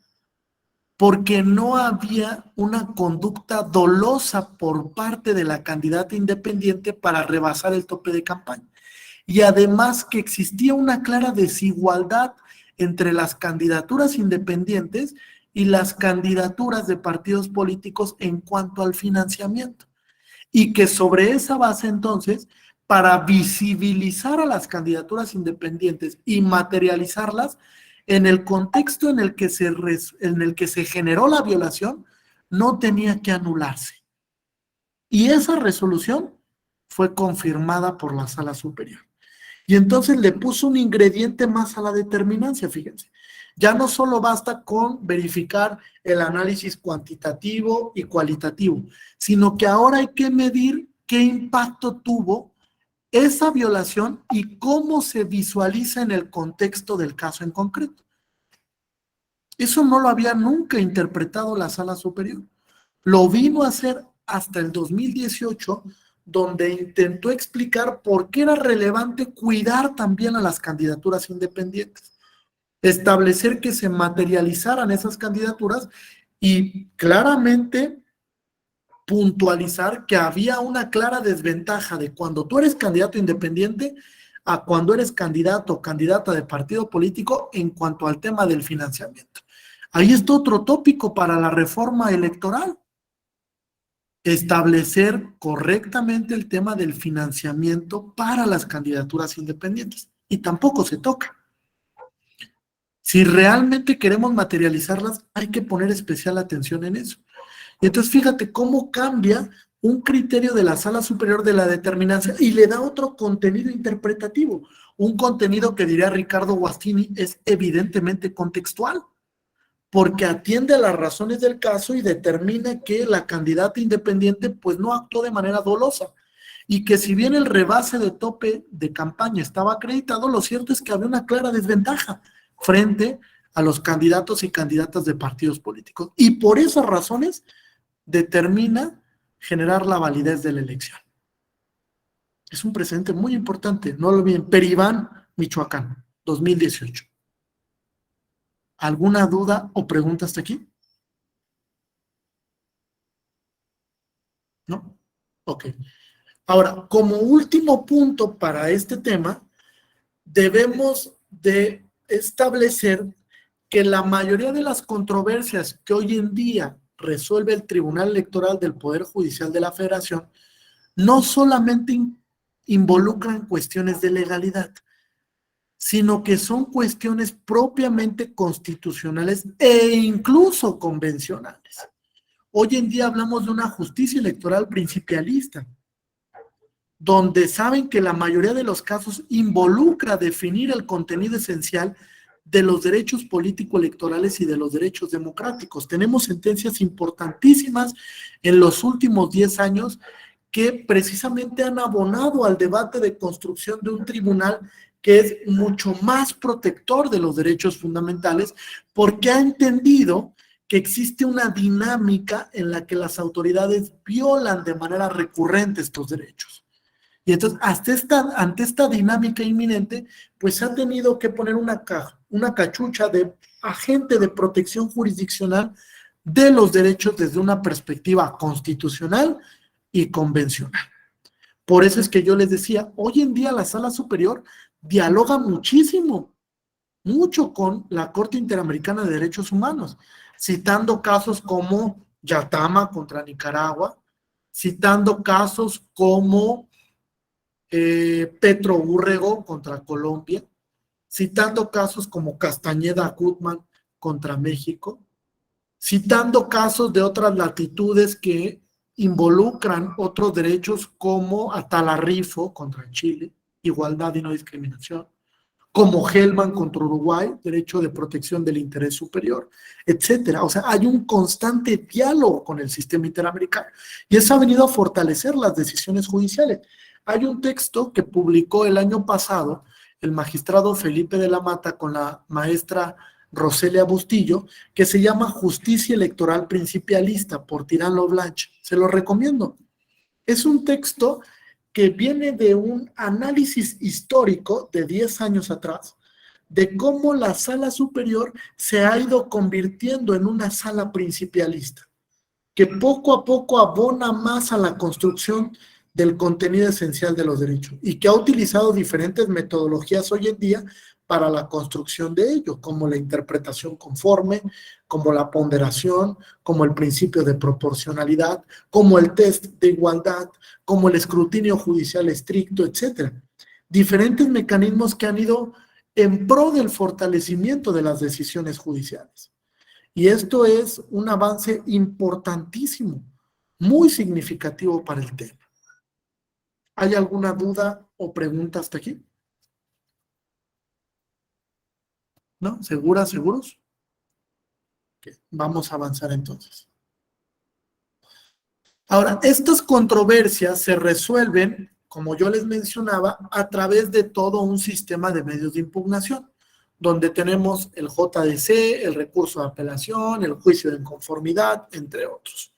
porque no había una conducta dolosa por parte de la candidata independiente para rebasar el tope de campaña. Y además que existía una clara desigualdad entre las candidaturas independientes y las candidaturas de partidos políticos en cuanto al financiamiento. Y que sobre esa base entonces, para visibilizar a las candidaturas independientes y materializarlas, en el contexto en el que se generó la violación, no tenía que anularse. Y esa resolución fue confirmada por la sala superior. Y entonces le puso un ingrediente más a la determinancia, fíjense. Ya no solo basta con verificar el análisis cuantitativo y cualitativo, sino que ahora hay que medir qué impacto tuvo esa violación y cómo se visualiza en el contexto del caso en concreto. Eso no lo había nunca interpretado la sala superior. Lo vino a hacer hasta el 2018, donde intentó explicar por qué era relevante cuidar también a las candidaturas independientes, establecer que se materializaran esas candidaturas y claramente puntualizar que había una clara desventaja de cuando tú eres candidato independiente, a cuando eres candidato o candidata de partido político en cuanto al tema del financiamiento. Ahí está otro tópico para la reforma electoral. Establecer correctamente el tema del financiamiento para las candidaturas independientes. Y tampoco se toca. Si realmente queremos materializarlas, hay que poner especial atención en eso. Y entonces fíjate cómo cambia un criterio de la Sala Superior de la Determinancia y le da otro contenido interpretativo. Un contenido que diría Ricardo Guastini es evidentemente contextual, porque atiende a las razones del caso y determina que la candidata independiente pues no actuó de manera dolosa. Y que si bien el rebase de tope de campaña estaba acreditado, lo cierto es que había una clara desventaja frente a los candidatos y candidatas de partidos políticos. Y por esas razones determina generar la validez de la elección. Es un precedente muy importante, no lo olviden. Peribán, Michoacán, 2018. ¿Alguna duda o pregunta hasta aquí? ¿No? Ok. Ahora, como último punto para este tema, debemos de establecer que la mayoría de las controversias que hoy en día resuelve el Tribunal Electoral del Poder Judicial de la Federación no solamente involucran cuestiones de legalidad, sino que son cuestiones propiamente constitucionales e incluso convencionales. Hoy en día hablamos de una justicia electoral principialista, donde saben que la mayoría de los casos involucra definir el contenido esencial de los derechos político-electorales y de los derechos democráticos. Tenemos sentencias importantísimas en los últimos 10 años que precisamente han abonado al debate de construcción de un tribunal que es mucho más protector de los derechos fundamentales, porque ha entendido que existe una dinámica en la que las autoridades violan de manera recurrente estos derechos. Y entonces, ante esta dinámica inminente, pues ha tenido que poner una cachucha de agente de protección jurisdiccional de los derechos desde una perspectiva constitucional y convencional. Por eso es que yo les decía, hoy en día la Sala Superior dialoga mucho con la Corte Interamericana de Derechos Humanos, citando casos como Yatama contra Nicaragua, citando casos como Petro Úrrego contra Colombia, citando casos como Castañeda Gutman contra México, citando casos de otras latitudes que involucran otros derechos como Atalarrifo contra Chile, igualdad y no discriminación, como Hellman contra Uruguay, derecho de protección del interés superior, etcétera. O sea, hay un constante diálogo con el sistema interamericano y eso ha venido a fortalecer las decisiones judiciales. Hay un texto que publicó el año pasado el magistrado Felipe de la Mata con la maestra Roselia Bustillo, que se llama Justicia Electoral Principialista por Tirán Loblanche. Se lo recomiendo. Es un texto que viene de un análisis histórico de 10 años atrás, de cómo la Sala Superior se ha ido convirtiendo en una sala principialista, que poco a poco abona más a la construcción del contenido esencial de los derechos y que ha utilizado diferentes metodologías hoy en día para la construcción de ello, como la interpretación conforme, como la ponderación, como el principio de proporcionalidad, como el test de igualdad, como el escrutinio judicial estricto, etc. Diferentes mecanismos que han ido en pro del fortalecimiento de las decisiones judiciales. Y esto es un avance importantísimo, muy significativo para el tema. ¿Hay alguna duda o pregunta hasta aquí? ¿No? ¿Seguras, seguros? Okay. Vamos a avanzar entonces. Ahora, estas controversias se resuelven, como yo les mencionaba, a través de todo un sistema de medios de impugnación, donde tenemos el JDC, el recurso de apelación, el juicio de inconformidad, entre otros.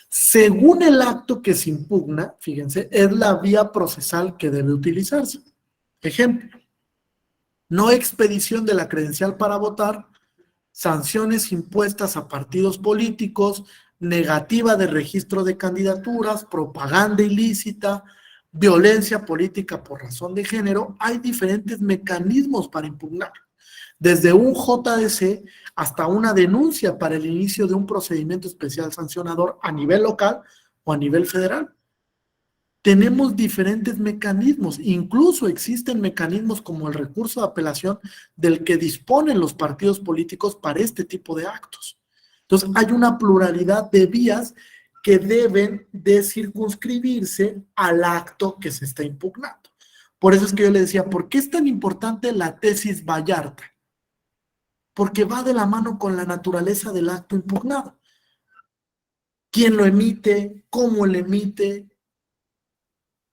Según el acto que se impugna, fíjense, es la vía procesal que debe utilizarse. Ejemplo, no expedición de la credencial para votar, sanciones impuestas a partidos políticos, negativa de registro de candidaturas, propaganda ilícita, violencia política por razón de género, hay diferentes mecanismos para impugnar. Desde un JDC hasta una denuncia para el inicio de un procedimiento especial sancionador a nivel local o a nivel federal. Tenemos diferentes mecanismos, incluso existen mecanismos como el recurso de apelación del que disponen los partidos políticos para este tipo de actos. Entonces, hay una pluralidad de vías que deben de circunscribirse al acto que se está impugnando. Por eso es que yo le decía, ¿por qué es tan importante la tesis Vallarta? Porque va de la mano con la naturaleza del acto impugnado. ¿Quién lo emite? ¿Cómo lo emite?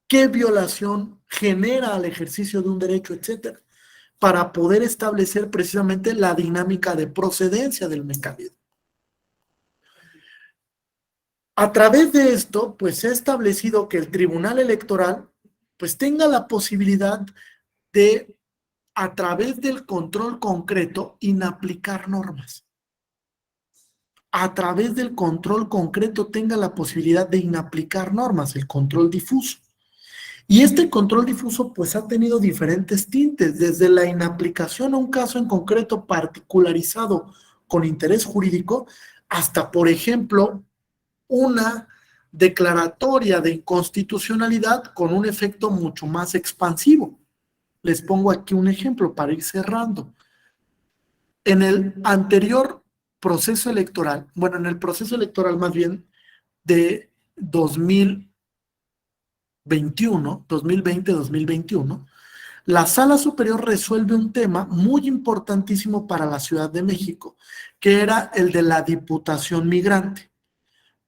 ¿Qué violación genera al ejercicio de un derecho, etcétera? Para poder establecer precisamente la dinámica de procedencia del mecanismo. A través de esto, pues se ha establecido que el Tribunal Electoral pues tenga la posibilidad de, a través del control concreto, inaplicar normas. A través del control concreto tenga la posibilidad de inaplicar normas, el control difuso. Y este control difuso pues ha tenido diferentes tintes, desde la inaplicación a un caso en concreto particularizado con interés jurídico, hasta, por ejemplo, una declaratoria de inconstitucionalidad con un efecto mucho más expansivo. Les pongo aquí un ejemplo para ir cerrando. En el anterior proceso electoral, bueno, en el proceso electoral más bien de 2020-2021, la Sala Superior resuelve un tema muy importantísimo para la Ciudad de México, que era el de la Diputación Migrante.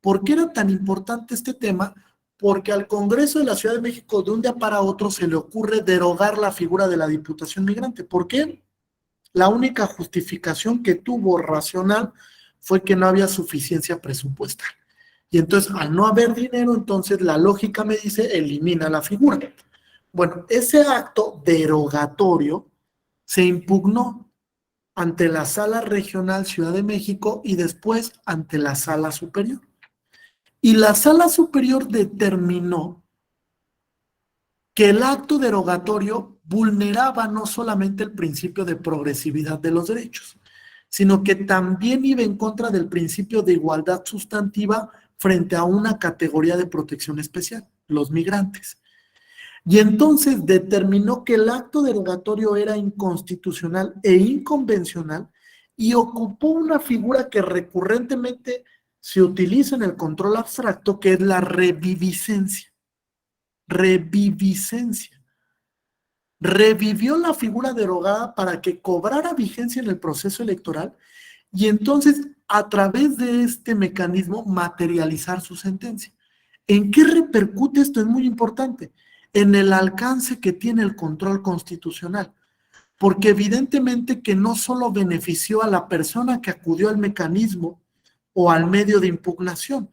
¿Por qué era tan importante este tema? Porque al Congreso de la Ciudad de México de un día para otro se le ocurre derogar la figura de la Diputación Migrante. ¿Por qué? La única justificación que tuvo racional fue que no había suficiencia presupuestal. Y entonces, al no haber dinero, entonces la lógica me dice, elimina la figura. Bueno, ese acto derogatorio se impugnó ante la Sala Regional Ciudad de México y después ante la Sala Superior. Y la Sala Superior determinó que el acto derogatorio vulneraba no solamente el principio de progresividad de los derechos, sino que también iba en contra del principio de igualdad sustantiva frente a una categoría de protección especial, los migrantes. Y entonces determinó que el acto derogatorio era inconstitucional e inconvencional y ocupó una figura que recurrentemente se utiliza en el control abstracto, que es la reviviscencia. Reviviscencia. Revivió la figura derogada para que cobrara vigencia en el proceso electoral y entonces a través de este mecanismo materializar su sentencia. ¿En qué repercute esto? Es muy importante. En el alcance que tiene el control constitucional, porque evidentemente que no solo benefició a la persona que acudió al mecanismo o al medio de impugnación,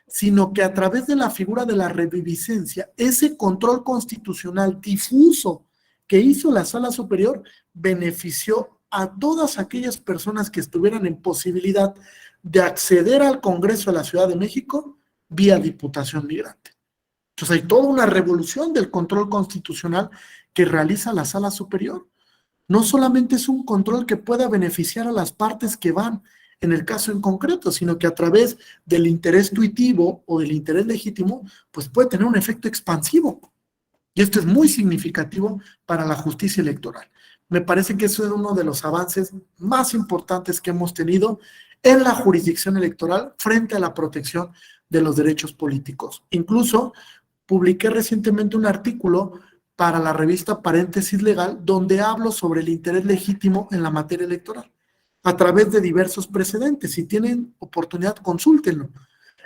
sino que a través de la figura de la reviviscencia, ese control constitucional difuso que hizo la Sala Superior benefició a todas aquellas personas que estuvieran en posibilidad de acceder al Congreso de la Ciudad de México vía Diputación Migrante. Entonces hay toda una revolución del control constitucional que realiza la Sala Superior. No solamente es un control que pueda beneficiar a las partes que van en el caso en concreto, sino que a través del interés tuitivo o del interés legítimo, pues puede tener un efecto expansivo. Y esto es muy significativo para la justicia electoral. Me parece que eso es uno de los avances más importantes que hemos tenido en la jurisdicción electoral frente a la protección de los derechos políticos. Incluso publiqué recientemente un artículo para la revista Paréntesis Legal, donde hablo sobre el interés legítimo en la materia electoral, a través de diversos precedentes. Si tienen oportunidad, consúltenlo.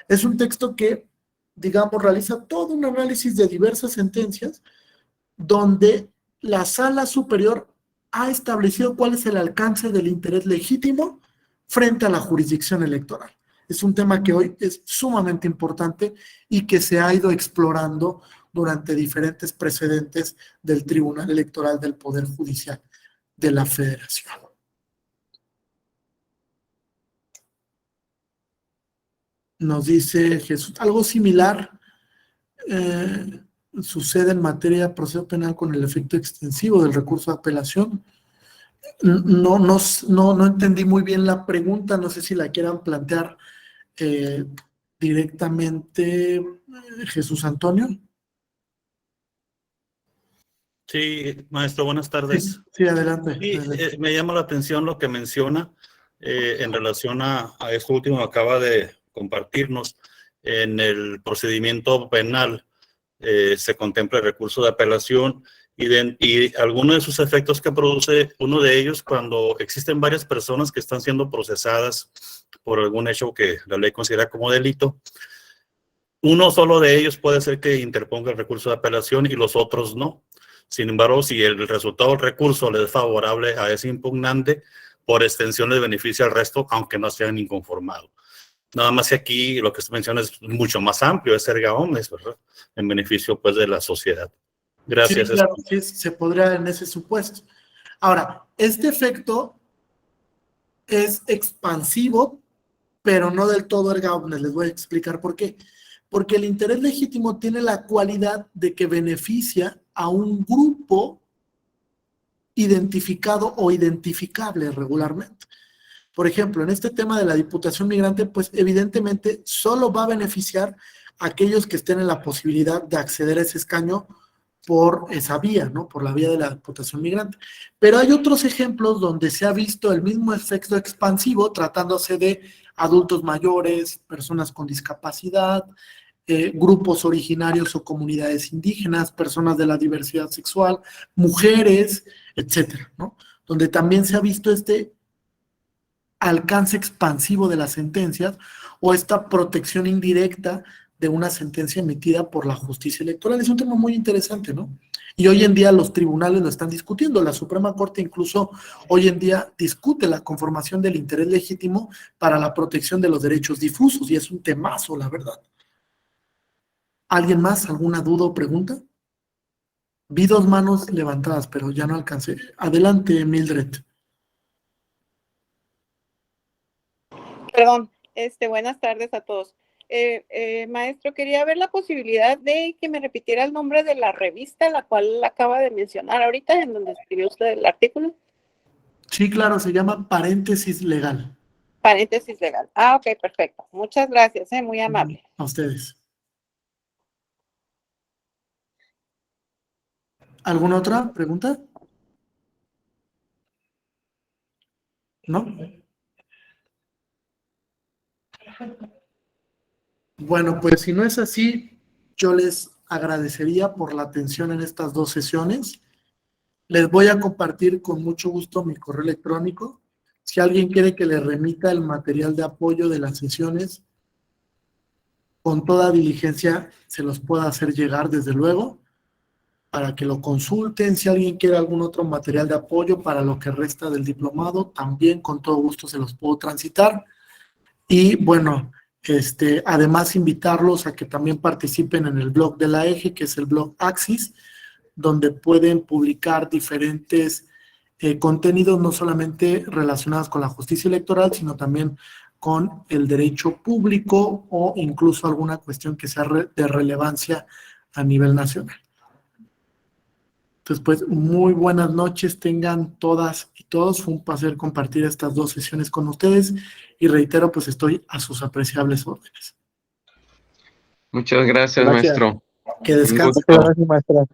Es un texto que, digamos, realiza todo un análisis de diversas sentencias, donde la Sala Superior ha establecido cuál es el alcance del interés legítimo frente a la jurisdicción electoral. Es un tema que hoy es sumamente importante y que se ha ido explorando durante diferentes precedentes del Tribunal Electoral del Poder Judicial de la Federación. Nos dice Jesús, algo similar sucede en materia de proceso penal con el efecto extensivo del recurso de apelación. No entendí muy bien la pregunta, no sé si la quieran plantear directamente, Jesús Antonio. Sí, maestro, buenas tardes. Sí, adelante. Sí, adelante. me llama la atención lo que menciona en relación a esto último que acaba de compartirnos. En el procedimiento penal se contempla el recurso de apelación y algunos de sus efectos que produce, uno de ellos cuando existen varias personas que están siendo procesadas por algún hecho que la ley considera como delito. Uno solo de ellos puede ser que interponga el recurso de apelación y los otros no. Sin embargo, si el resultado del recurso le es favorable a ese impugnante, por extensión le beneficia al resto, aunque no sean inconformados. Nada más que aquí lo que se menciona es mucho más amplio, es erga omnes, ¿verdad? En beneficio, pues, de la sociedad. Gracias. Sí, claro, sí, se podría en ese supuesto. Ahora, este efecto es expansivo, pero no del todo erga omnes. Les voy a explicar por qué. Porque el interés legítimo tiene la cualidad de que beneficia a un grupo identificado o identificable regularmente. Por ejemplo, en este tema de la Diputación Migrante, pues evidentemente solo va a beneficiar a aquellos que estén en la posibilidad de acceder a ese escaño por esa vía, ¿no? Por la vía de la Diputación Migrante. Pero hay otros ejemplos donde se ha visto el mismo efecto expansivo tratándose de adultos mayores, personas con discapacidad, grupos originarios o comunidades indígenas, personas de la diversidad sexual, mujeres, etcétera, ¿no? Donde también se ha visto este alcance expansivo de las sentencias o esta protección indirecta de una sentencia emitida por la justicia electoral. Es un tema muy interesante, ¿no? Y hoy en día los tribunales lo están discutiendo. La Suprema Corte incluso hoy en día discute la conformación del interés legítimo para la protección de los derechos difusos y es un temazo, la verdad. ¿Alguien más? ¿Alguna duda o pregunta? Vi dos manos levantadas, pero ya no alcancé. Adelante, Mildred. Perdón, buenas tardes a todos. Maestro, quería ver la posibilidad de que me repitiera el nombre de la revista, la cual acaba de mencionar ahorita, en donde escribió usted el artículo. Sí, claro, se llama Paréntesis Legal. Paréntesis legal. Ah, ok, perfecto. Muchas gracias, muy amable. A ustedes. ¿Alguna otra pregunta? ¿No? Bueno, pues si no es así, yo les agradecería por la atención en estas dos sesiones. Les voy a compartir con mucho gusto mi correo electrónico. Si alguien quiere que le remita el material de apoyo de las sesiones, con toda diligencia se los pueda hacer llegar, desde luego, para que lo consulten. Si alguien quiere algún otro material de apoyo para lo que resta del diplomado, también con todo gusto se los puedo transitar. Y bueno, además invitarlos a que también participen en el blog de la EGE, que es el blog Axis, donde pueden publicar diferentes contenidos, no solamente relacionados con la justicia electoral, sino también con el derecho público o incluso alguna cuestión que sea de relevancia a nivel nacional. Entonces, pues, muy buenas noches tengan todas y todos. Fue un placer compartir estas dos sesiones con ustedes y reitero, pues estoy a sus apreciables órdenes. Muchas gracias, maestro. Que descansen. Gracias, maestra.